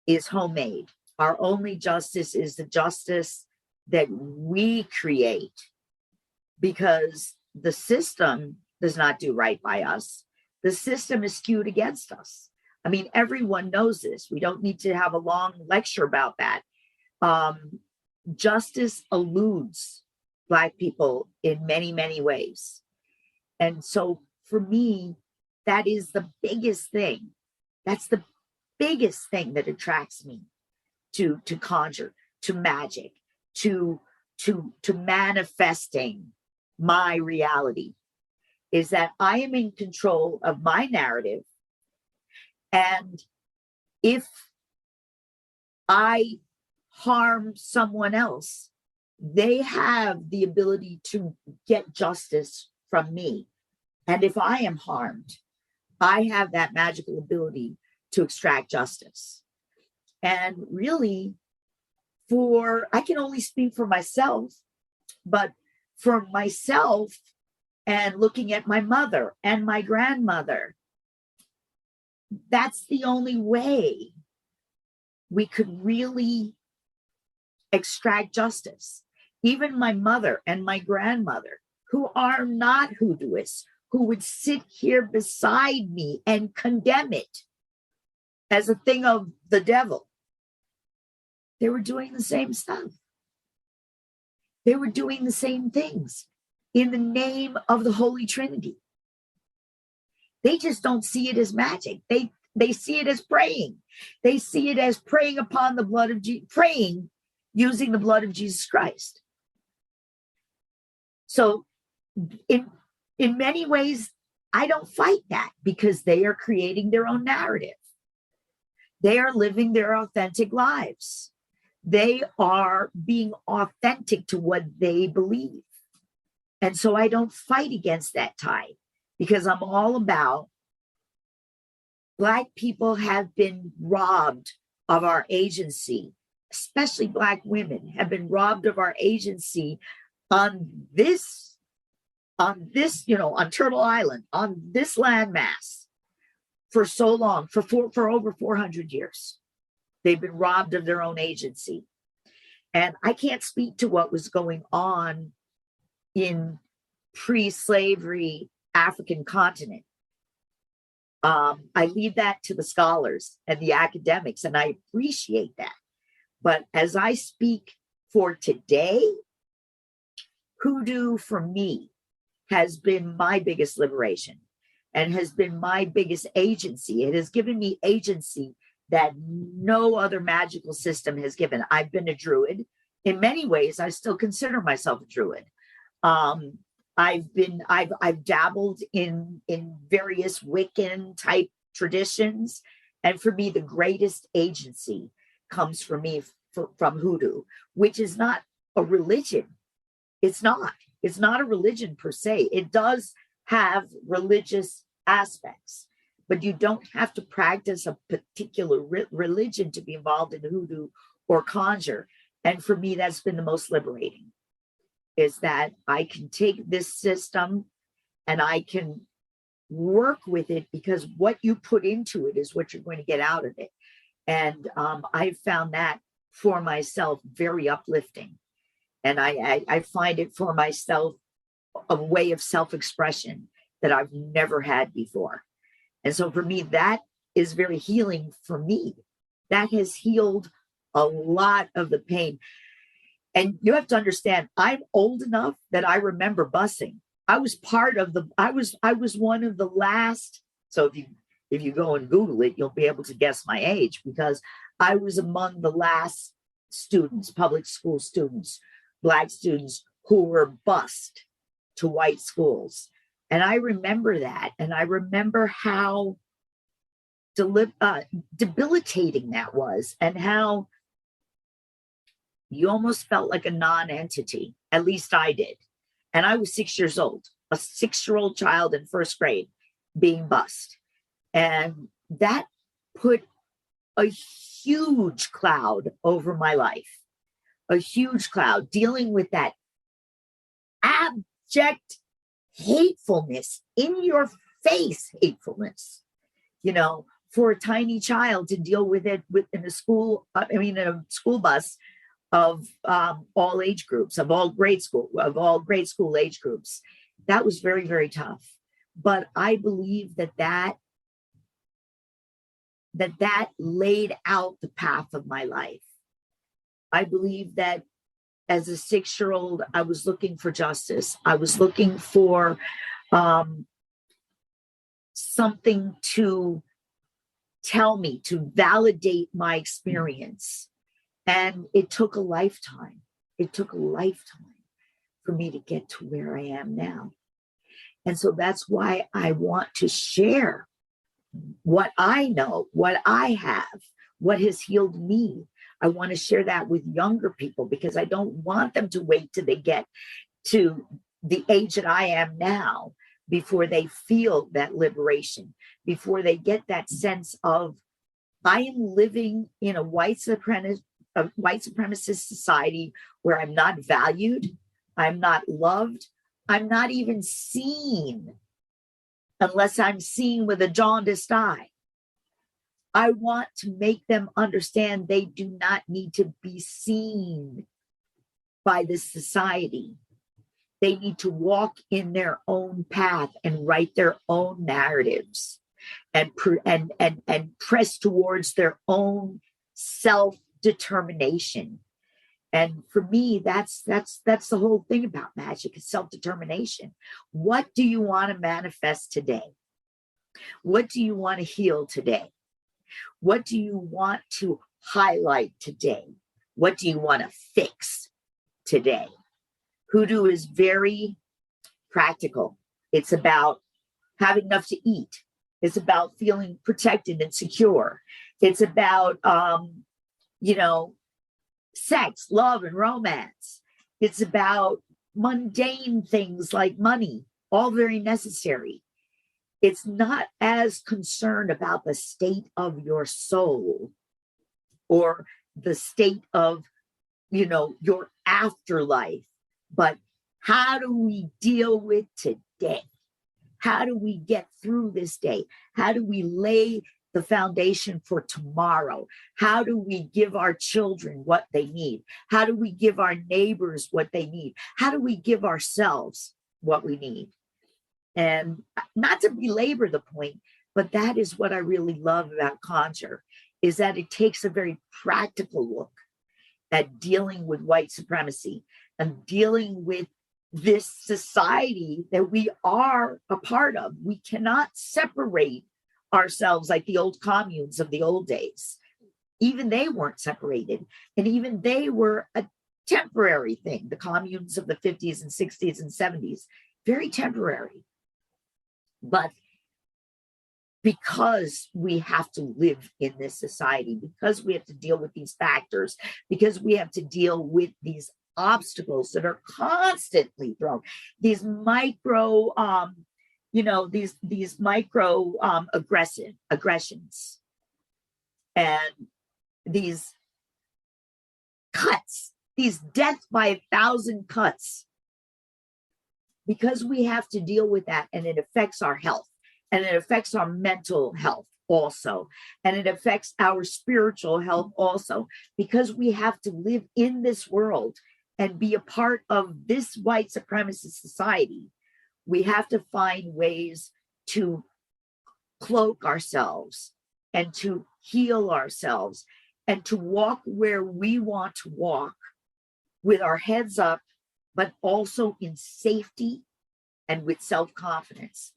is homemade. Our only justice is the justice that we create, because the system does not do right by us. The system is skewed against us. I mean, everyone knows this. We don't need to have a long lecture about that. Justice eludes Black people in many, many ways. And so for me, that is the biggest thing. That's the biggest thing that attracts me to conjure, to magic, to manifesting my reality, is that I am in control of my narrative. And if I harm someone else, they have the ability to get justice from me. And if I am harmed, I have that magical ability to extract justice. And really, I can only speak for myself, but for myself, and looking at my mother and my grandmother, that's the only way we could really extract justice. Even my mother and my grandmother, who are not hoodooists, who would sit here beside me and condemn it as a thing of the devil, they were doing the same stuff. They were doing the same things in the name of the Holy Trinity. They just don't see it as magic. They see it as praying. They see it as praying upon the blood of Jesus, praying using the blood of Jesus Christ. So in in many ways, I don't fight that because they are creating their own narrative. They are living their authentic lives. They are being authentic to what they believe. And so I don't fight against that tide because I'm all about Black people have been robbed of our agency, especially Black women have been robbed of our agency on this, on Turtle Island, on this landmass for so long, for over 400 years. They've been robbed of their own agency. And I can't speak to what was going on in pre-slavery African continent. I leave that to the scholars and the academics, and I appreciate that. But as I speak for today, hoodoo for me has been my biggest liberation and has been my biggest agency. It has given me agency that no other magical system has given. I've been a druid. In many ways, I still consider myself a druid. I've dabbled in various Wiccan type traditions. And for me, the greatest agency comes from hoodoo, which is not a religion. It's not a religion per se. It does have religious aspects, but you don't have to practice a particular religion to be involved in hoodoo or conjure. And for me, that's been the most liberating, is that I can take this system and I can work with it, because what you put into it is what you're going to get out of it. And I found that for myself very uplifting. And I find it for myself a way of self-expression that I've never had before. And so for me, that is very healing for me. That has healed a lot of the pain. And you have to understand, I'm old enough that I remember busing. I was one of the last. So if you go and Google it, you'll be able to guess my age, because I was among the last students, public school students, Black students who were bused to white schools. And I remember that. And I remember how debilitating that was, and how you almost felt like a non-entity. At least I did. And I was 6 years old, a 6-year-old child in first grade being bused. And that put a huge cloud over my life, a huge cloud, dealing with that abject hatefulness, in your face hatefulness, for a tiny child to deal with it in a school bus of all age groups, of all grade school age groups. That was very, very tough. But I believe that laid out the path of my life. I believe that as a 6-year-old, I was looking for justice. I was looking for something to tell me, to validate my experience. And it took a lifetime. It took a lifetime for me to get to where I am now. And so that's why I want to share what I know, what I have, what has healed me. I want to share that with younger people, because I don't want them to wait till they get to the age that I am now before they feel that liberation, before they get that sense of, I am living in a white supremacist society where I'm not valued, I'm not loved, I'm not even seen, unless I'm seen with a jaundiced eye. I want to make them understand they do not need to be seen by this society. They need to walk in their own path and write their own narratives and press towards their own self-determination. And for me, that's the whole thing about magic, is self-determination. What do you want to manifest today? What do you want to heal today? What do you want to highlight today? What do you want to fix today? Hoodoo is very practical. It's about having enough to eat. It's about feeling protected and secure. It's about, sex, love, and romance. It's about mundane things like money, all very necessary. It's not as concerned about the state of your soul or the state of, your afterlife, but how do we deal with today? How do we get through this day? How do we lay the foundation for tomorrow? How do we give our children what they need? How do we give our neighbors what they need? How do we give ourselves what we need? And not to belabor the point, but that is what I really love about Conjure, is that it takes a very practical look at dealing with white supremacy and dealing with this society that we are a part of. We cannot separate ourselves like the old communes of the old days. Even they weren't separated. And even they were a temporary thing, the communes of the 50s and 60s and 70s, very temporary. But because we have to live in this society, because we have to deal with these factors, because we have to deal with these obstacles that are constantly thrown, these micro these micro aggressions and these cuts, these death by 1,000 cuts, because we have to deal with that, and it affects our health, and it affects our mental health also, and it affects our spiritual health also, because we have to live in this world and be a part of this white supremacist society. We have to find ways to cloak ourselves and to heal ourselves and to walk where we want to walk with our heads up, but also in safety and with self-confidence.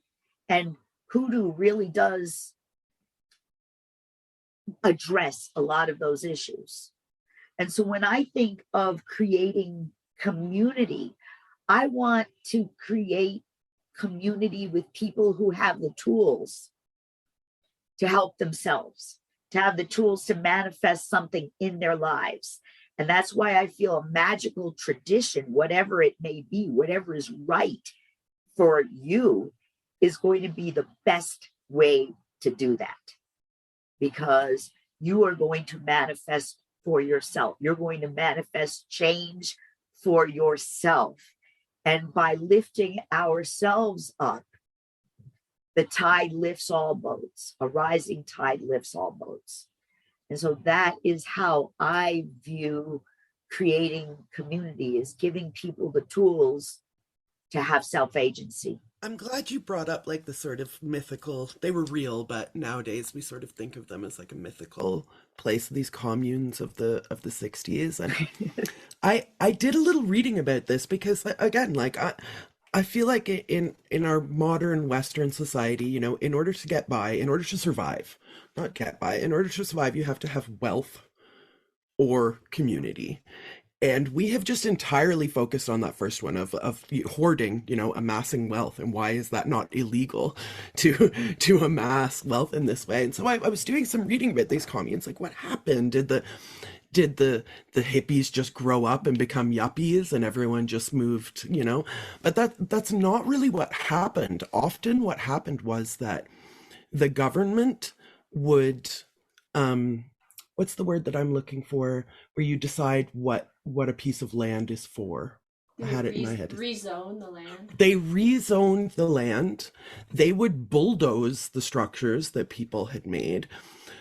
And Hoodoo really does address a lot of those issues. And so when I think of creating community, I want to create community with people who have the tools to help themselves, to have the tools to manifest something in their lives. And that's why I feel a magical tradition, whatever it may be, whatever is right for you, is going to be the best way to do that, because you are going to manifest for yourself. You're going to manifest change for yourself. And by lifting ourselves up, the tide lifts all boats. A rising tide lifts all boats. And so that is how I view creating community, is giving people the tools to have self-agency. I'm glad you brought up like the sort of mythical, they were real, but nowadays we sort of think of them as like a mythical place, these communes of the 60s. And I did a little reading about this because, again, like I feel like in our modern Western society, in order to get by, in order to survive, not get by, in order to survive, you have to have wealth or community. And we have just entirely focused on that first one of hoarding, amassing wealth. And why is that not illegal to amass wealth in this way? And so I was doing some reading about these communes, like what happened? Did the hippies just grow up and become yuppies and everyone just moved, But that's not really what happened. Often what happened was that the government would, what's the word that I'm looking for, where you decide what a piece of land is for? I had it in my head. Rezone the land. They rezoned the land. They would bulldoze the structures that people had made.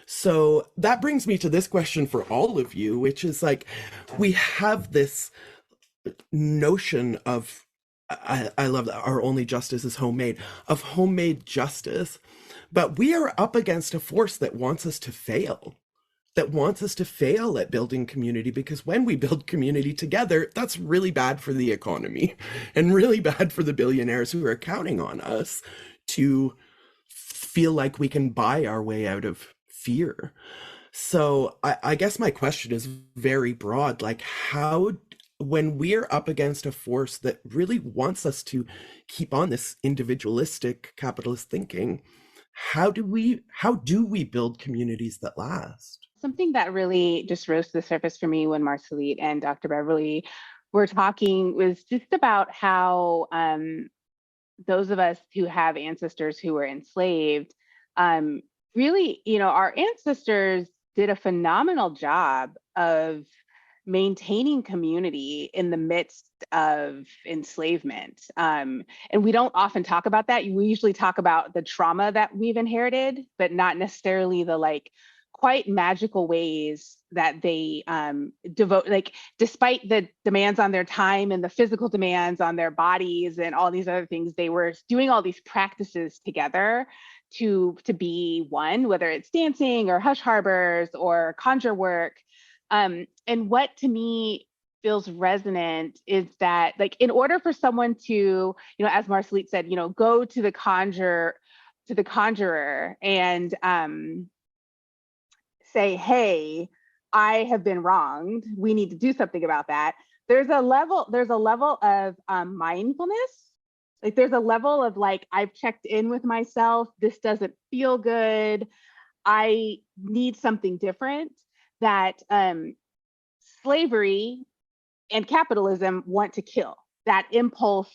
So that brings me to this question for all of you, which is like, we have this notion of, I love that our only justice is homemade, of homemade justice, but we are up against a force that wants us to fail. That wants us to fail at building community, because when we build community together, that's really bad for the economy and really bad for the billionaires who are counting on us to feel like we can buy our way out of fear. So I guess my question is very broad. Like, how when we're up against a force that really wants us to keep on this individualistic capitalist thinking, how do we build communities that last? Something that really just rose to the surface for me when Marceline and Dr. Beverly were talking was just about how those of us who have ancestors who were enslaved, really, our ancestors did a phenomenal job of maintaining community in the midst of enslavement. And we don't often talk about that. We usually talk about the trauma that we've inherited, but not necessarily the quite magical ways that they devote, despite the demands on their time and the physical demands on their bodies and all these other things, they were doing all these practices together to be one, whether it's dancing or hush harbors or conjure work. And what to me feels resonant is that, in order for someone to, as Marceline said, go to the conjurer and say, hey, I have been wronged. We need to do something about that. There's a level of mindfulness. There's a level of I've checked in with myself. This doesn't feel good. I need something different. That slavery and capitalism want to kill. That impulse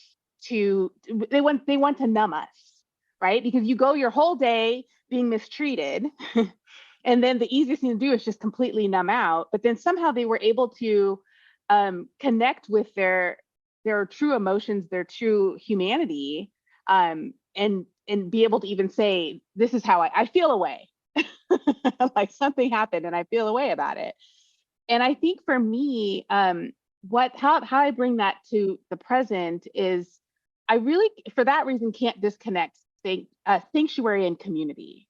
they want to numb us, right? Because you go your whole day being mistreated, and then the easiest thing to do is just completely numb out. But then somehow they were able to connect with their true emotions, their true humanity, and be able to even say, this is how I feel away. Something happened and I feel a way about it. And I think for me, how I bring that to the present is I really, for that reason, can't disconnect sanctuary and community,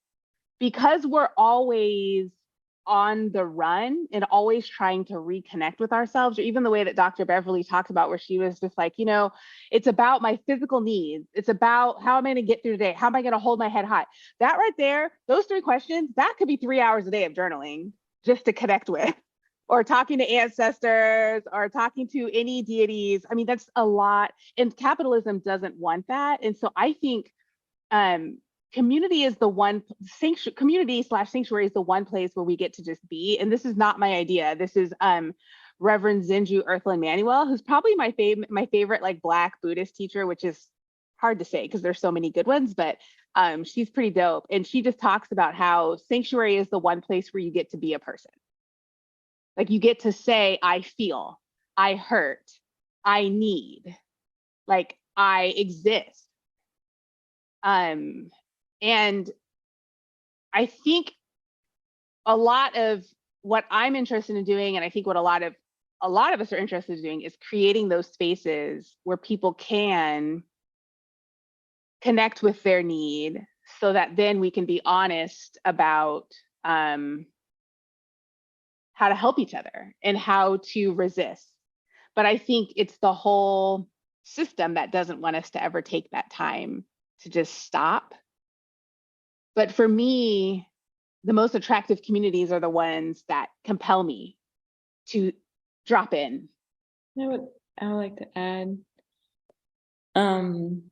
because we're always on the run and always trying to reconnect with ourselves, or even the way that Dr. Beverly talked about, where she was just it's about my physical needs. It's about how am I going to get through the day? How am I going to hold my head high? That right there, those 3 questions, that could be 3 hours a day of journaling just to connect with, or talking to ancestors, or talking to any deities. I mean, that's a lot. And capitalism doesn't want that. And so I think community is the one community/sanctuary is the one place where we get to just be. And this is not my idea. This is Reverend Zenju Earthland Manuel, who's probably my favorite Black Buddhist teacher, which is hard to say because there's so many good ones, but she's pretty dope. And she just talks about how sanctuary is the one place where you get to be a person. You get to say, I feel, I hurt, I need, I exist. And I think a lot of what I'm interested in doing, and I think what a lot of us are interested in doing, is creating those spaces where people can connect with their need, so that then we can be honest about how to help each other and how to resist. But I think it's the whole system that doesn't want us to ever take that time to just stop. But for me, the most attractive communities are the ones that compel me to drop in. I would like to add on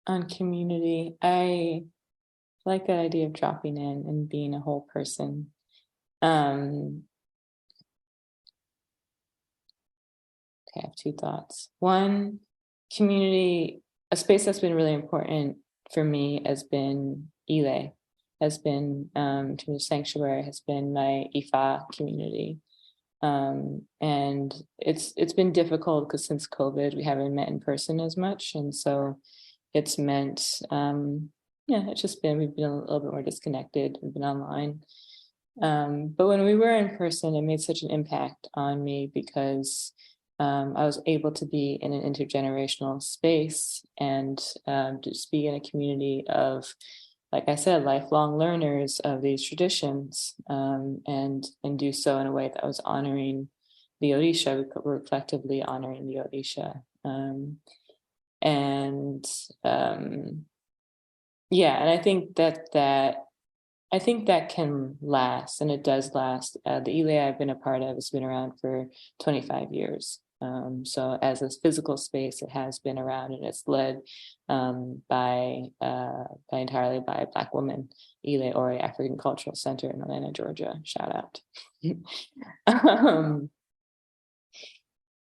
community. I like that idea of dropping in and being a whole person. Okay, I have 2 thoughts. One, community, a space that's been really important for me has been Ile, has been, in terms of sanctuary, has been my Ifa community. And it's been difficult because since COVID, we haven't met in person as much. And so it's meant, it's just been, we've been a little bit more disconnected. We've been online. But when we were in person, it made such an impact on me because I was able to be in an intergenerational space and just be in a community of, like I said, lifelong learners of these traditions, and do so in a way that was honoring the Orisha. We were collectively honoring the Orisha. And I think that I think that can last, and it does last. The Elay I've been a part of has been around for 25 years. So as a physical space, it has been around, and it's led by entirely by Black women. Elay Ore African Cultural Center in Atlanta, Georgia. Shout out.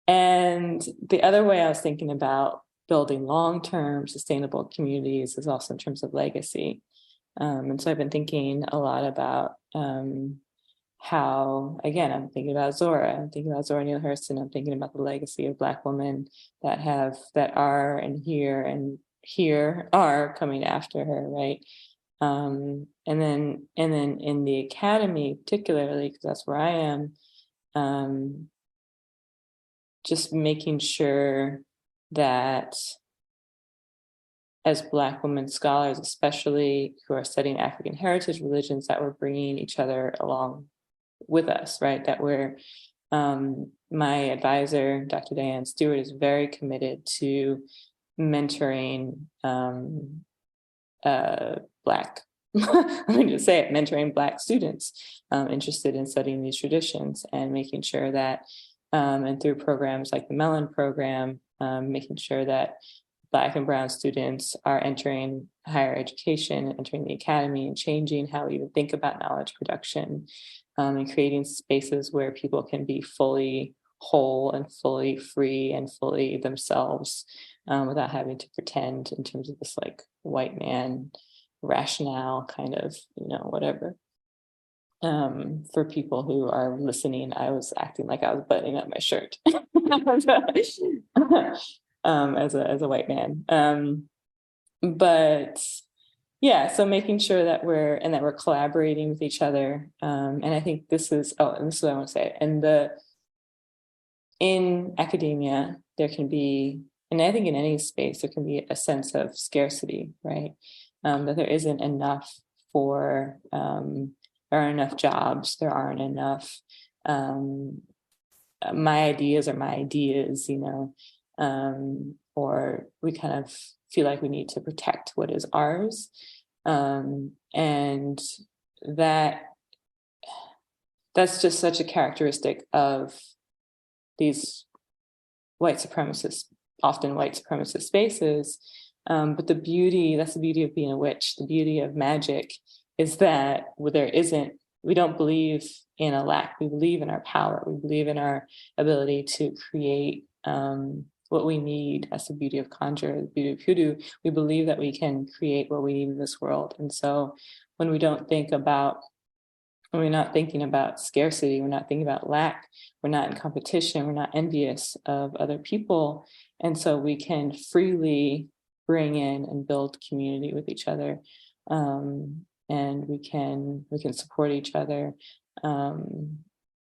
And the other way I was thinking about building long-term sustainable communities is also in terms of legacy. And so I've been thinking a lot about how, again, I'm thinking about Zora Neale Hurston. I'm thinking about the legacy of Black women that are are coming after her, right? And then in the academy, particularly, because that's where I am, just making sure that as Black women scholars, especially who are studying African heritage religions, that we're bringing each other along with us, right? That we're, my advisor, Dr. Diane Stewart, is very committed to mentoring Black, let me just say it, mentoring Black students interested in studying these traditions, and making sure that, and through programs like the Mellon program, making sure that Black and Brown students are entering higher education, entering the academy, and changing how we even think about knowledge production, and creating spaces where people can be fully whole and fully free and fully themselves, without having to pretend in terms of this like white man rationale kind of, whatever. For people who are listening, I was acting like I was buttoning up my shirt as a white man. But yeah, so making sure that we're collaborating with each other. And I think this is what I want to say. And in academia, there can be, and I think in any space, there can be a sense of scarcity, right? That there isn't enough there aren't enough jobs, there aren't enough, my ideas are my ideas, or we kind of feel like we need to protect what is ours. And that's just such a characteristic of these often white supremacist spaces. But that's the beauty of being a witch, the beauty of magic, is that we don't believe in a lack. We believe in our power. We believe in our ability to create what we need. That's the beauty of conjure, the beauty of hoodoo. We believe that we can create what we need in this world. And so when we're not thinking about scarcity, we're not thinking about lack, we're not in competition, we're not envious of other people. And so we can freely bring in and build community with each other. And we can support each other.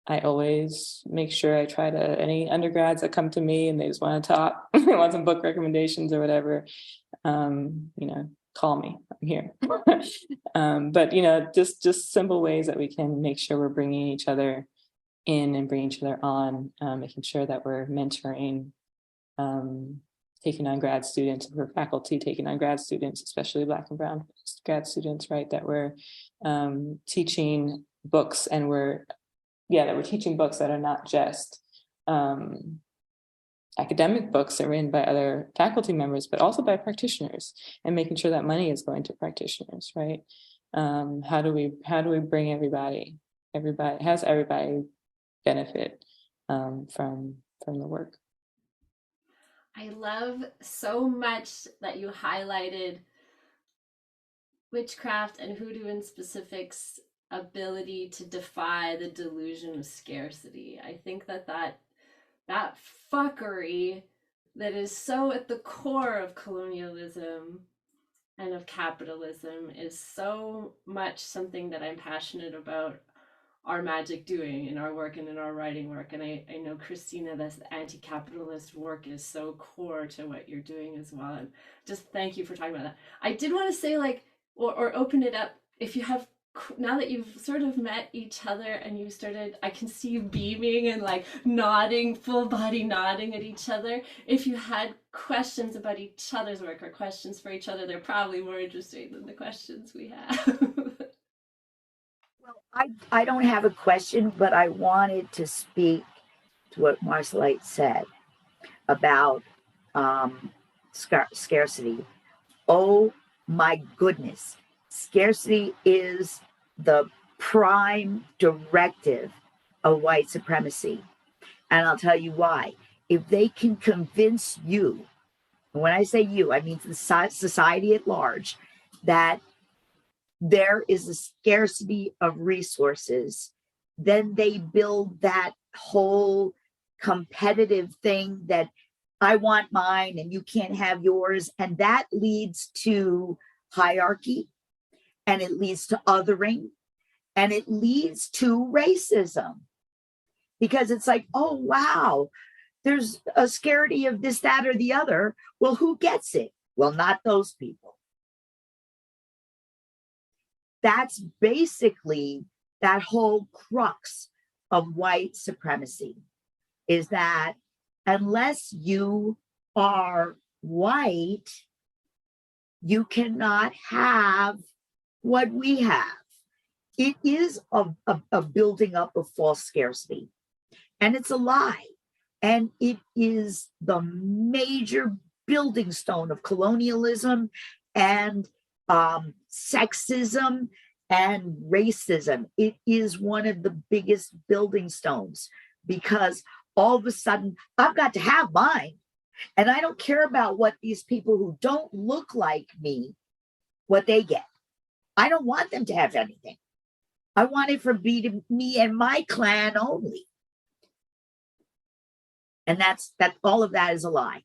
I always make sure any undergrads that come to me and they just want to talk, they want some book recommendations or whatever, call me, I'm here. But just simple ways that we can make sure we're bringing each other in and bringing each other on, making sure that we're mentoring, taking on grad students, we're faculty taking on grad students, especially Black and Brown grad students, right? That we're teaching books, and that we're teaching books that are not just academic books that are written by other faculty members, but also by practitioners, and making sure that money is going to practitioners, right? How do we bring everybody benefit from the work? I love so much that you highlighted witchcraft and hoodoo in specific's ability to defy the delusion of scarcity. I think that fuckery that is so at the core of colonialism and of capitalism is so much something that I'm passionate about our magic doing in our work and in our writing work. And I know, Christena, this anti-capitalist work is so core to what you're doing as well. And just thank you for talking about that. I did want to say, or open it up, if you have, now that you've sort of met each other and you started, I can see you beaming and nodding, full body nodding at each other. If you had questions about each other's work or questions for each other, they're probably more interesting than the questions we have. I don't have a question, but I wanted to speak to what Marcelite said about scarcity. Oh my goodness. Scarcity is the prime directive of white supremacy. And I'll tell you why. If they can convince you, and when I say you, I mean the society at large, that there is a scarcity of resources, then they build that whole competitive thing that I want mine and you can't have yours. And that leads to hierarchy, and it leads to othering, and it leads to racism. Because it's like, oh, wow, there's a scarcity of this, that, or the other. Well, who gets it? Well, not those people. That's basically that whole crux of white supremacy, is that unless you are white, you cannot have what we have. It is a building up of false scarcity, and it's a lie. And it is the major building stone of colonialism and sexism and racism. It is one of the biggest building stones, because all of a sudden I've got to have mine. And I don't care about what these people who don't look like me, what they get. I don't want them to have anything. I want it for me and my clan only. And that all of that is a lie,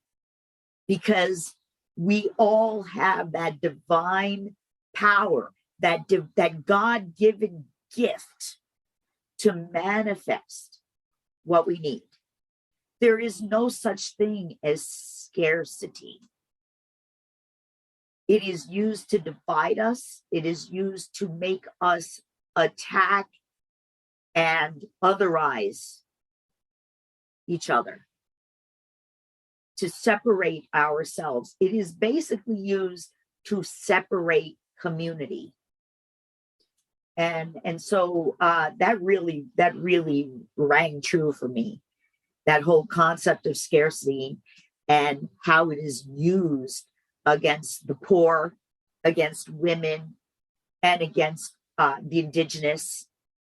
because we all have that divine power, that God-given gift to manifest what we need. There is no such thing as scarcity. It is used to divide us. It is used to make us attack and otherize each other, to separate ourselves. It is basically used to separate community. And so that really rang true for me. That whole concept of scarcity and how it is used against the poor, against women, and against the indigenous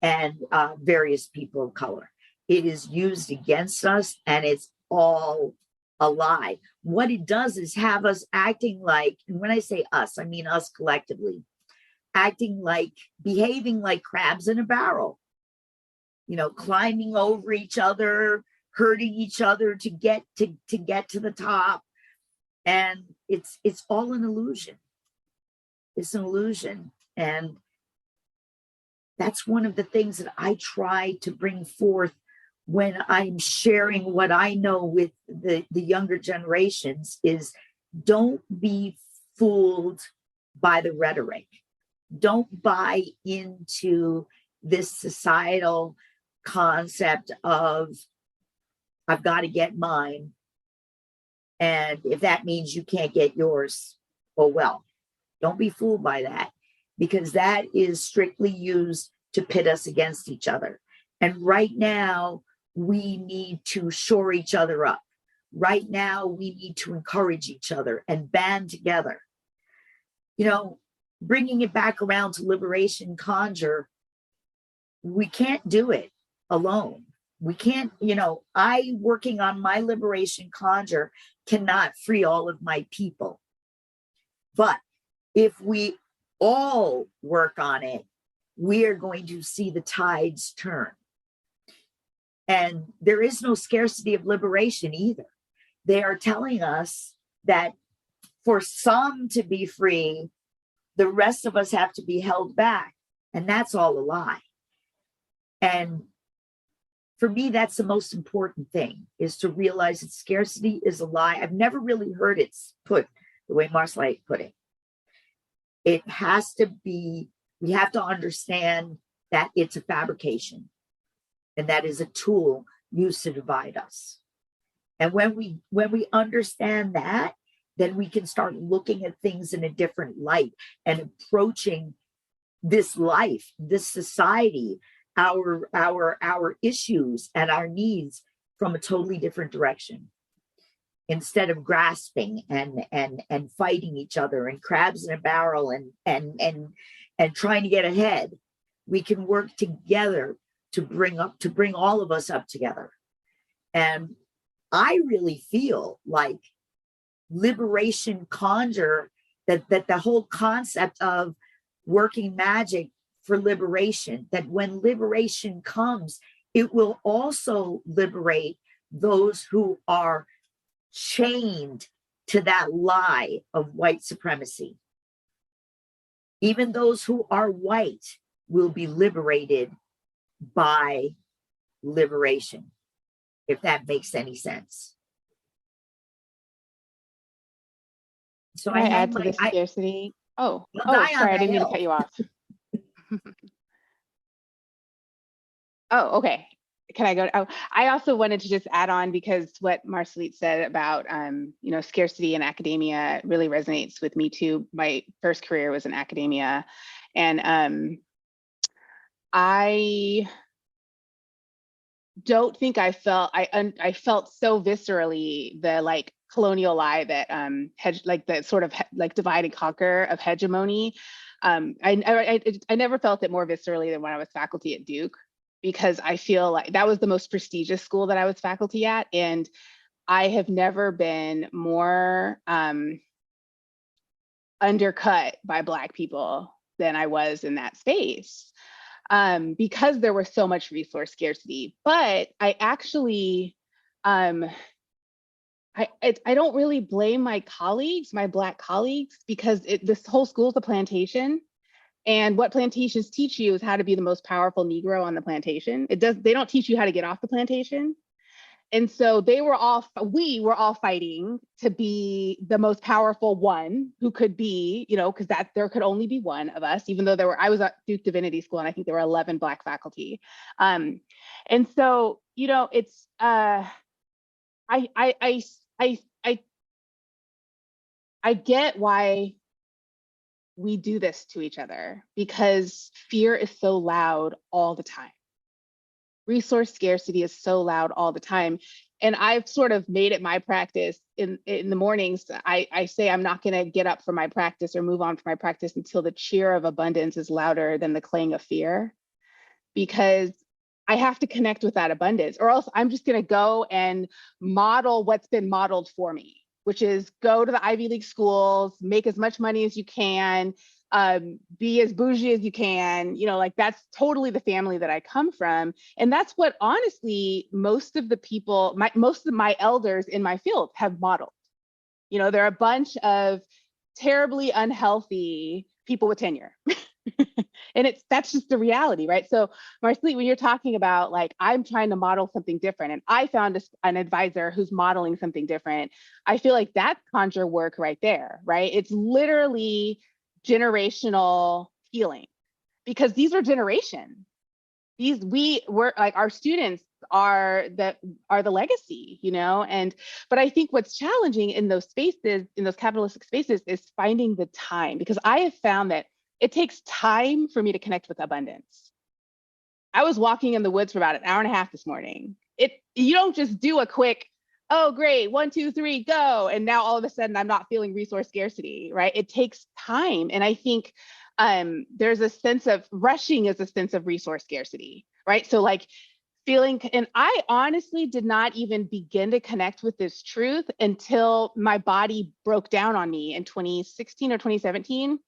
and various people of color. It is used against us, and it's all a lie. What it does is have us acting like, and when I say us, I mean us collectively, behaving like crabs in a barrel, climbing over each other, hurting each other to get to the top. And it's all an illusion. It's an illusion. And that's one of the things that I try to bring forth when I'm sharing what I know with the younger generations, is don't be fooled by the rhetoric. Don't buy into this societal concept of, I've got to get mine. And if that means you can't get yours, oh well. Don't be fooled by that, because that is strictly used to pit us against each other. And right now, we need to shore each other up. Right now, we need to encourage each other and band together. Bringing it back around to Liberation Conjure, we can't do it alone. We can't, I working on my Liberation Conjure cannot free all of my people. But if we all work on it, we are going to see the tides turn. And there is no scarcity of liberation either. They are telling us that for some to be free, the rest of us have to be held back. And that's all a lie. And for me, that's the most important thing, is to realize that scarcity is a lie. I've never really heard it put the way Marcelite put it. It has to be, we have to understand that it's a fabrication, and that is a tool used to divide us. And when we understand that, then we can start looking at things in a different light and approaching this life, this society, our issues and our needs from a totally different direction. Instead of grasping and fighting each other and crabs in a barrel and trying to get ahead, we can work together to bring all of us up together. And I really feel like liberation conjure, that the whole concept of working magic for liberation, that when liberation comes, it will also liberate those who are chained to that lie of white supremacy. Even those who are white will be liberated by liberation, if that makes any sense. So Can I add to this scarcity? Sorry, I didn't mean to cut you off. Oh, okay. Can I go? Oh, I also wanted to just add on, because what Marceline said about, scarcity in academia really resonates with me too. My first career was in academia, and I don't think I felt so viscerally the colonial lie that the sort of divide and conquer of hegemony. I never felt it more viscerally than when I was faculty at Duke, because I feel like that was the most prestigious school that I was faculty at, and I have never been more undercut by Black people than I was in that space, because there was so much resource scarcity. But I actually, I don't really blame my colleagues, my Black colleagues, because this whole school is a plantation. And what plantations teach you is how to be the most powerful Negro on the plantation. They don't teach you how to get off the plantation. And so we were all fighting to be the most powerful one who could be, because there could only be one of us, even though I was at Duke Divinity School, and I think there were 11 Black faculty. And so, it's, I get why we do this to each other, because fear is so loud all the time. Resource scarcity is so loud all the time. And I've sort of made it my practice in the mornings. I say I'm not going to get up from my practice or move on from my practice until the cheer of abundance is louder than the clang of fear, because I have to connect with that abundance, or else I'm just going to go and model what's been modeled for me, which is go to the Ivy League schools, make as much money as you can, be as bougie as you can, that's totally the family that I come from. And that's what, honestly, most of my elders in my field have modeled. There are a bunch of terribly unhealthy people with tenure. And that's just the reality, right? So Marceline, when you're talking about I'm trying to model something different, and I found an advisor who's modeling something different, I feel like that's conjure work right there, right? It's literally generational healing, because these are generations. Our students are the legacy, but I think what's challenging in those spaces, in those capitalistic spaces, is finding the time, because I have found that it takes time for me to connect with abundance. I was walking in the woods for about an hour and a half this morning. You don't just do a quick, oh, great, 1, 2, 3, go. And now all of a sudden I'm not feeling resource scarcity, right? It takes time. And I think there's a sense of rushing is a sense of resource scarcity, right? So feeling, and I honestly did not even begin to connect with this truth until my body broke down on me in 2016 or 2017.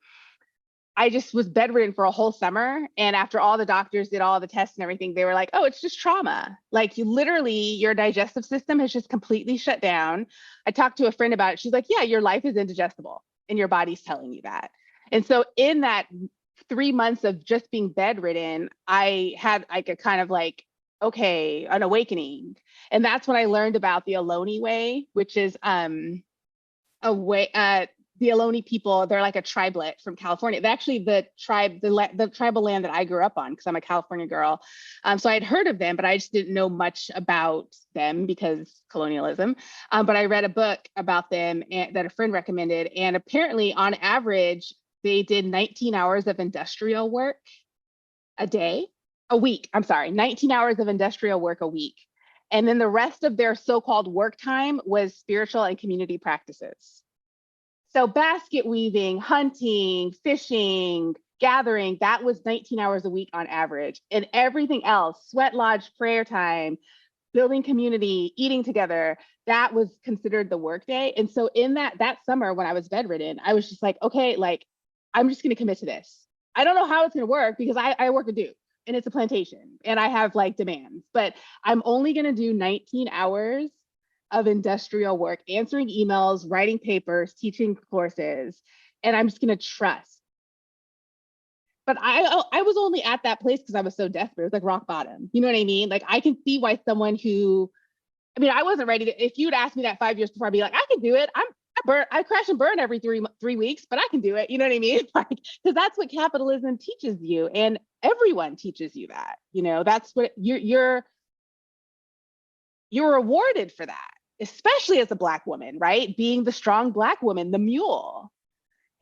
I just was bedridden for a whole summer. And after all the doctors did all the tests and everything, they were like, oh, it's just trauma. Your digestive system has just completely shut down. I talked to a friend about it. She's like, yeah, your life is indigestible and your body's telling you that. And so in that 3 months of just being bedridden, I had a kind of an awakening. And that's when I learned about the Ohlone way, which is a way, the Ohlone people, they're like a tribelet from California. They're actually the tribal land that I grew up on, because I'm a California girl. So I had heard of them, but I just didn't know much about them because colonialism. But I read a book about them that a friend recommended. And apparently, on average, they did 19 hours of industrial work a week. I'm sorry, 19 hours of industrial work a week. And then the rest of their so-called work time was spiritual and community practices. So basket weaving, hunting, fishing, gathering, that was 19 hours a week on average. And everything else, sweat lodge, prayer time, building community, eating together, that was considered the workday. And so in that summer when I was bedridden, I was just like, okay, like, I'm just gonna commit to this. I don't know how it's gonna work because I work a do and it's a plantation and I have like demands, but I'm only gonna do 19 hours of industrial work, answering emails, writing papers, teaching courses, and I'm just gonna trust. But I was only at that place because I was so desperate. It was like rock bottom. You know what I mean? Like I can see why someone who, I mean, I wasn't ready to, if you'd asked me that 5 years before, I'd be like, I can do it. I crash and burn every three weeks, but I can do it. You know what I mean? Like, because that's what capitalism teaches you. And everyone teaches you that, you know, that's what you're rewarded for that, especially as a Black woman, right? Being the strong Black woman, the mule.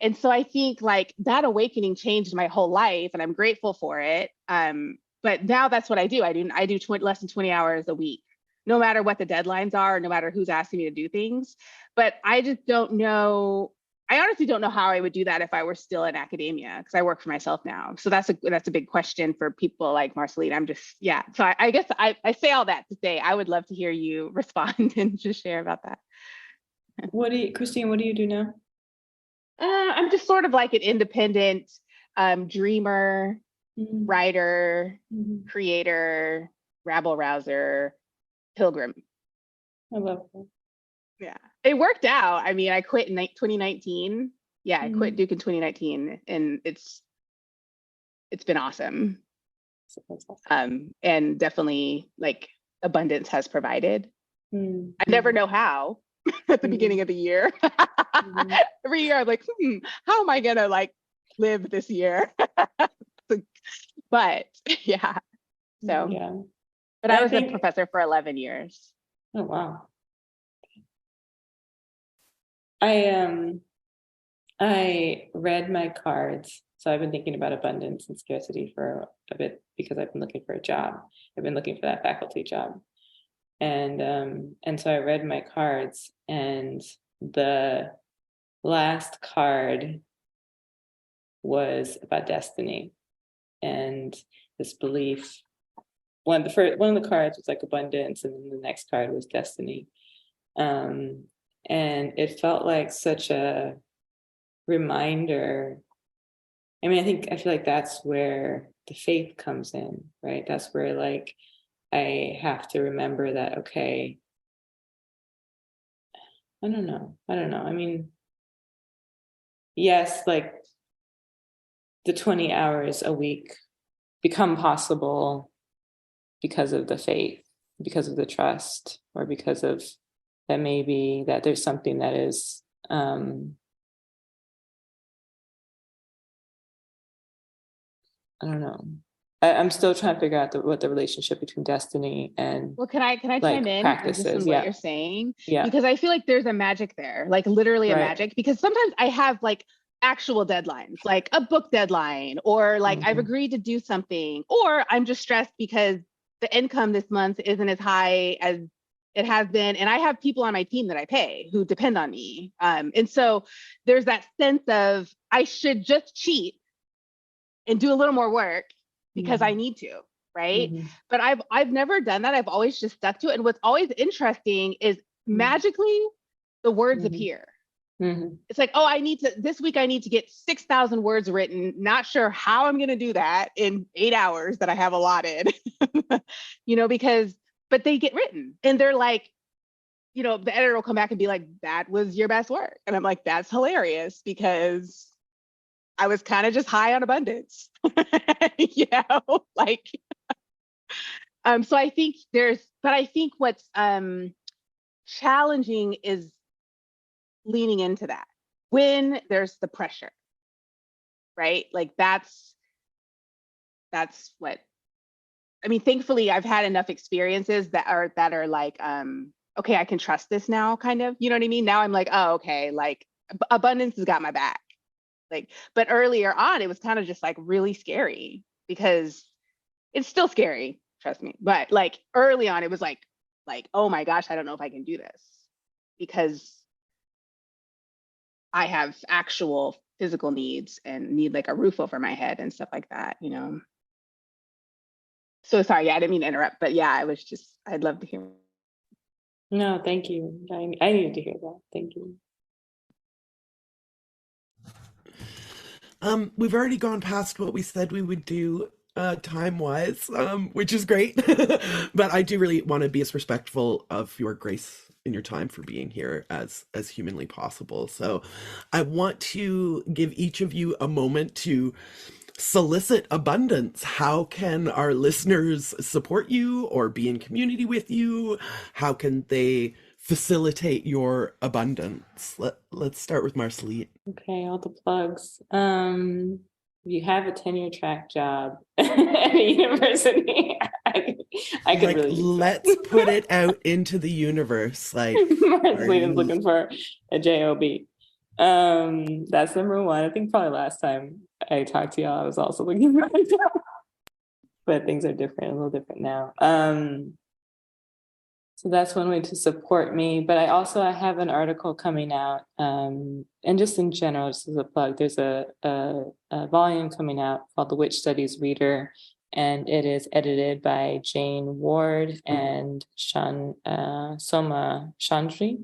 And so I think like that awakening changed my whole life and I'm grateful for it. But now that's what I do. I do less than 20 hours a week, no matter what the deadlines are, no matter who's asking me to do things. But I just don't know. I honestly don't know how I would do that if I were still in academia because I work for myself now. So that's a big question for people like Marceline. I'm just, yeah. So I guess I say all that to say, I would love to hear you respond and just share about that. Christine, what do you do now? I'm just sort of like an independent dreamer, writer, creator, rabble rouser, pilgrim. I love that. Yeah, it worked out. I mean, I quit in 2019. Yeah, I quit Duke in 2019, and it's been awesome. And definitely like abundance has provided. I never know how. At the beginning of the year. Every year I'm like, how am I gonna like live this year? But yeah. So yeah. But I was a professor for 11 years. Oh wow. I read my cards. So I've been thinking about abundance and scarcity for a bit because I've been looking for a job. I've been looking for that faculty job. And so I read my cards, and the last card was about destiny and this belief. One of the cards was like abundance, and then the next card was destiny. And it felt like such a reminder. I mean, I feel like that's where the faith comes in, right? That's where like I have to remember that, okay, I don't know. I mean, yes, like the 20 hours a week become possible because of the faith, because of the trust, or because of that maybe that there's something that is, I don't know. I'm still trying to figure out what the relationship between destiny and can I like chime in practices, on what you're saying? Yeah. Because I feel like there's a magic there, like literally a magic, because sometimes I have like actual deadlines, like a book deadline, or like I've agreed to do something, or I'm just stressed because the income this month isn't as high as it has been. And I have people on my team that I pay who depend on me. And so there's that sense of I should just cheat and do a little more work because I need to, right? But I've never done that. I've always just stuck to it. And what's always interesting is magically the words appear. It's like, oh, this week I need to get 6,000 words written. Not sure how I'm going to do that in 8 hours that I have allotted, you know, but they get written and they're like, you know, the editor will come back and be like, that was your best work. And I'm like, that's hilarious because I was kind of just high on abundance, you know, like, so I think I think what's challenging is leaning into that when there's the pressure, right? Like that's what, I mean, thankfully I've had enough experiences that are like, okay, I can trust this now kind of, you know what I mean? Now I'm like, oh, okay, like abundance has got my back. Like, but earlier on, it was kind of just like really scary because it's still scary, trust me. But like early on, it was like, oh my gosh, I don't know if I can do this because I have actual physical needs and need like a roof over my head and stuff like that, you know? So sorry, yeah, I didn't mean to interrupt, but yeah, I'd love to hear. No, thank you. I needed to hear that. Thank you. We've already gone past what we said we would do time-wise, which is great. But I do really want to be as respectful of your grace in your time for being here as humanly possible. So I want to give each of you a moment to solicit abundance. How can our listeners support you or be in community with you? How can they facilitate your abundance? Let's start with Marceline. Okay, all the plugs. If you have a tenure track job at a university, I could like, really use let's that. put it out into the universe. Like, Marceline's looking for a job. That's number one. I think probably last time I talked to y'all, I was also looking for a job. But things are different, a little different now. So that's one way to support me. But I have an article coming out, and just in general, just as a plug, there's a volume coming out called The Witch Studies Reader, and it is edited by Jane Ward and Soma Chandri.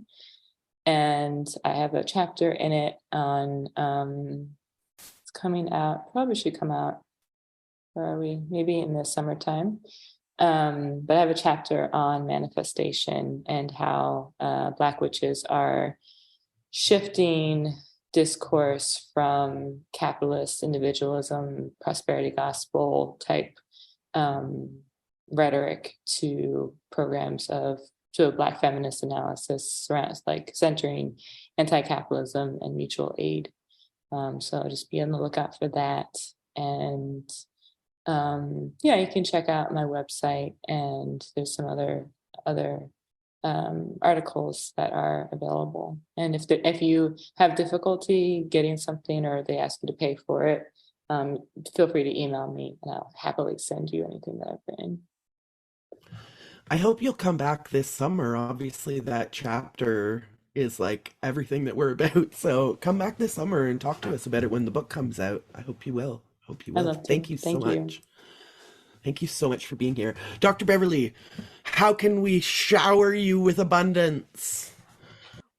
And I have a chapter in it on, it's coming out, probably should come out, where are we? Maybe in the summertime. But I have a chapter on manifestation and how Black witches are shifting discourse from capitalist individualism, prosperity gospel type rhetoric to programs to a Black feminist analysis around like centering anti-capitalism and mutual aid. So just be on the lookout for that. And you can check out my website, and there's some other articles that are available. And if you have difficulty getting something or they ask you to pay for it, feel free to email me and I'll happily send you anything that I've written. I hope you'll come back this summer. Obviously, that chapter is like everything that we're about. So come back this summer and talk to us about it when the book comes out. I hope you will. I love to. Thank you so much. Thank you so much for being here. Dr. Beverly, how can we shower you with abundance?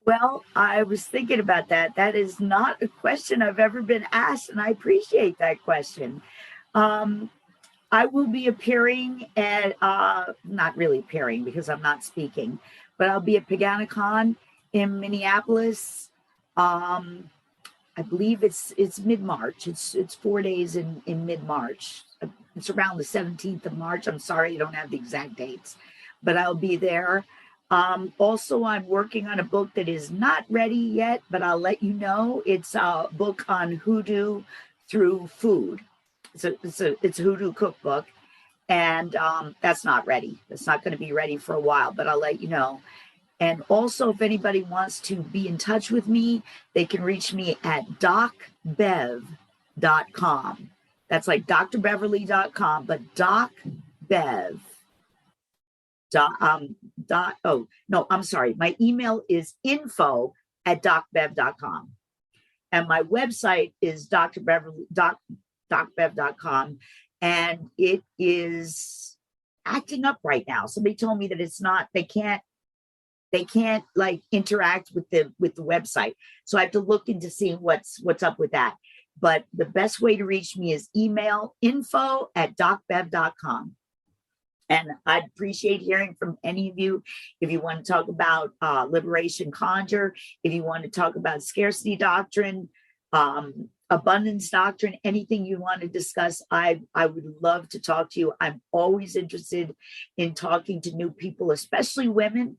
Well, I was thinking about that. That is not a question I've ever been asked, and I appreciate that question. I will be appearing at, not really appearing because I'm not speaking, but I'll be at Paganicon in Minneapolis. I believe it's mid-March. It's 4 days in mid-March. It's around the 17th of March. I'm sorry, I don't have the exact dates, but I'll be there. Also, I'm working on a book that is not ready yet, but I'll let you know. It's a book on hoodoo through food. It's a hoodoo cookbook, and that's not ready. That's not going to be ready for a while, but I'll let you know. And also, if anybody wants to be in touch with me, they can reach me at docbev.com. That's like drbeverly.com, but docbev. I'm sorry. My email is info@docbev.com. And my website is docbev.com. And it is acting up right now. Somebody told me that it's not, they can't like interact with the website. So I have to look into seeing what's up with that. But the best way to reach me is email info@docbev.com. And I'd appreciate hearing from any of you. If you want to talk about liberation conjure, if you want to talk about scarcity doctrine, abundance doctrine, anything you want to discuss, I would love to talk to you. I'm always interested in talking to new people, especially women,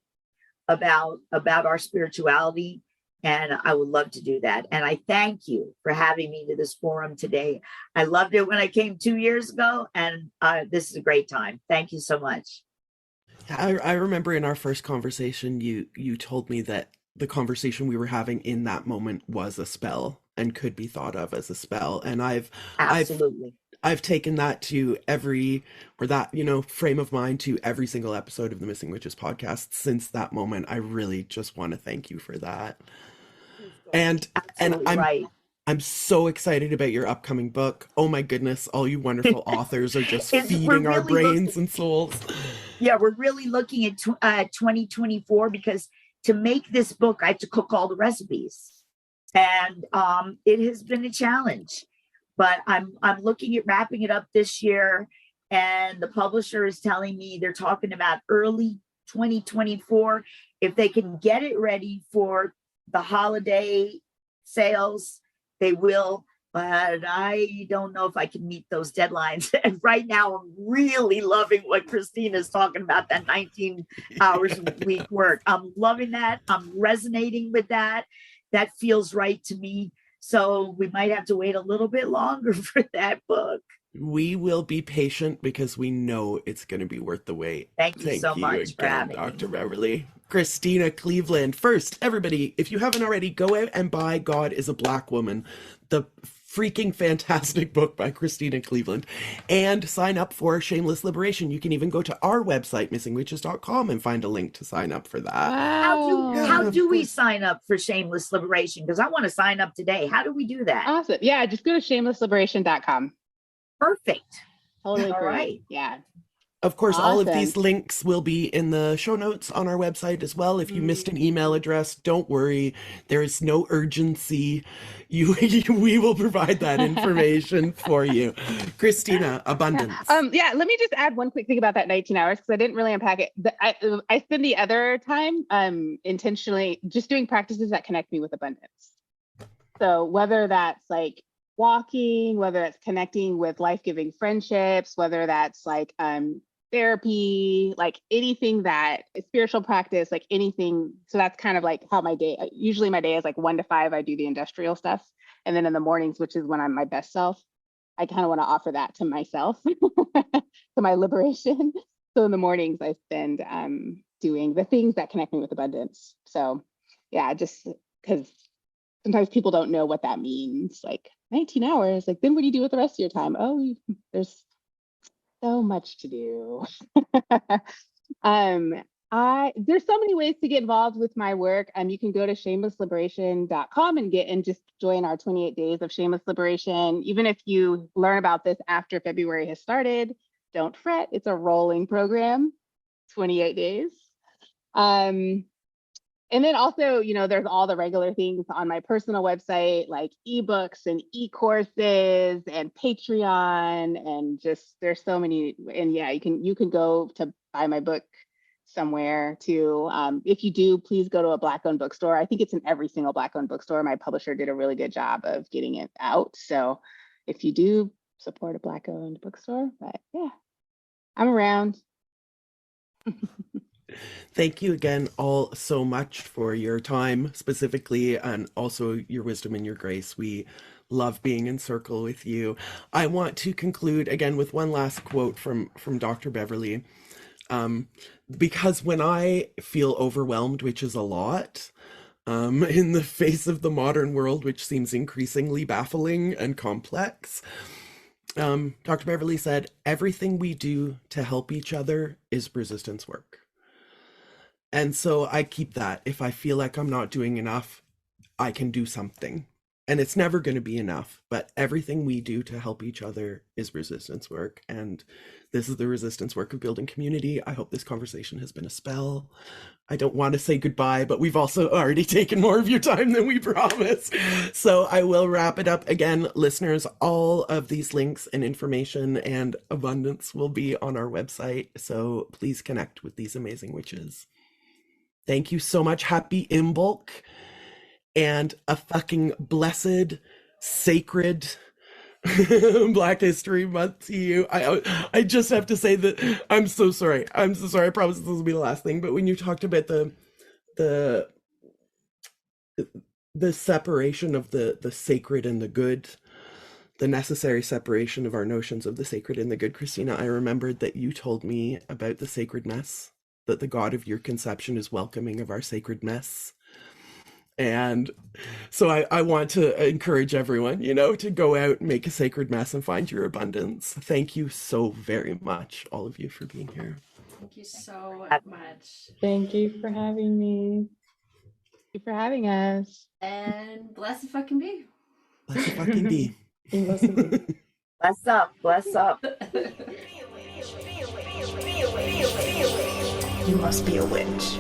about our spirituality. And I would love to do that. And I thank you for having me to this forum today. I loved it when I came 2 years ago, and this is a great time. Thank you so much. I remember in our first conversation, you told me that the conversation we were having in that moment was a spell. and could be thought of as a spell. And Absolutely. I've taken that to frame of mind to every single episode of the Missing Witches podcast since that moment. I really just want to thank you for that. And Absolutely right. I'm so excited about your upcoming book. Oh my goodness, all you wonderful authors are just feeding our brains and souls. Yeah, we're really looking at 2024 because to make this book, I have to cook all the recipes. And it has been a challenge. But I'm looking at wrapping it up this year. And the publisher is telling me they're talking about early 2024. If they can get it ready for the holiday sales, they will, but I don't know if I can meet those deadlines. And right now, I'm really loving what Christena is talking about, that 19 hours a week work. I'm loving that. I'm resonating with that. That feels right to me. So we might have to wait a little bit longer for that book. We will be patient because we know it's going to be worth the wait. Thank you so much for having Dr. me. Beverly. Christena Clevelan. First, everybody, if you haven't already, go out and buy God is a Black Woman, the freaking fantastic book by Christena Cleveland, and sign up for Shameless Liberation. You can even go to our website, missingwitches.com, and find a link to sign up for that. How do we sign up for Shameless Liberation? Because I want to sign up today. How do we do that? Awesome. Yeah, just go to shamelessliberation.com. Perfect. Totally All free. right. Yeah. Of course, all of Awesome. these links will be in the show notes on our website as well. If you missed an email address, don't worry. There is no urgency. We will provide that information for you. Christena, abundance. Yeah, let me just add one quick thing about that 19 hours because I didn't really unpack it. I spend the other time intentionally just doing practices that connect me with abundance. So whether that's like walking, whether that's connecting with life-giving friendships, whether that's like therapy, like anything that spiritual practice, like anything. So that's kind of like how my day, usually my day is like 1 to 5, I do the industrial stuff. And then in the mornings, which is when I'm my best self, I kind of want to offer that to myself, to my liberation. So in the mornings I spend doing the things that connect me with abundance. So yeah, just because sometimes people don't know what that means. Like 19 hours, like then what do you do with the rest of your time? Oh, there's so much to do. There's so many ways to get involved with my work. You can go to shamelessliberation.com and just join our 28 days of Shameless Liberation. Even if you learn about this after February has started, don't fret. It's a rolling program, 28 days. And then also, there's all the regular things on my personal website, like ebooks and e-courses and Patreon, and just there's so many. And yeah, you can go to buy my book somewhere too. If you do, please go to a Black-owned bookstore. I think it's in every single Black-owned bookstore. My publisher did a really good job of getting it out. So if you do, support a Black-owned bookstore. But yeah, I'm around. Thank you again all so much for your time specifically, and also your wisdom and your grace. We love being in circle with you. I want to conclude again with one last quote from Dr. Beverly. Because when I feel overwhelmed, which is a lot, in the face of the modern world, which seems increasingly baffling and complex, Dr. Beverly said, everything we do to help each other is resistance work. And so I keep that. If I feel like I'm not doing enough, I can do something. And it's never going to be enough, but everything we do to help each other is resistance work. And this is the resistance work of building community. I hope this conversation has been a spell. I don't want to say goodbye, but we've also already taken more of your time than we promised. So I will wrap it up again. Listeners, all of these links and information and abundance will be on our website. So please connect with these amazing witches. Thank you so much. Happy Imbolc and a fucking blessed, sacred Black History Month to you. I just have to say that I'm so sorry. I'm so sorry. I promise this will be the last thing. But when you talked about the separation of the sacred and the good, the necessary separation of our notions of the sacred and the good, Christena, I remembered that you told me about the sacred mess, that the God of your conception is welcoming of our sacred mess. And so I want to encourage everyone, to go out and make a sacred mess and find your abundance. Thank you so very much, all of you, for being here. Thank you so much. Thank you for having me. Thank you for having us. And bless the fucking bee. Bless the fucking bee. Bless up, bless up. You must be a witch.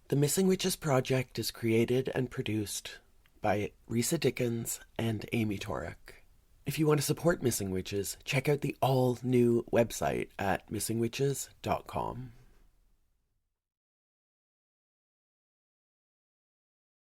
The Missing Witches Project is created and produced by Risa Dickens and Amy Torek. If you want to support Missing Witches, check out the all-new website at missingwitches.com.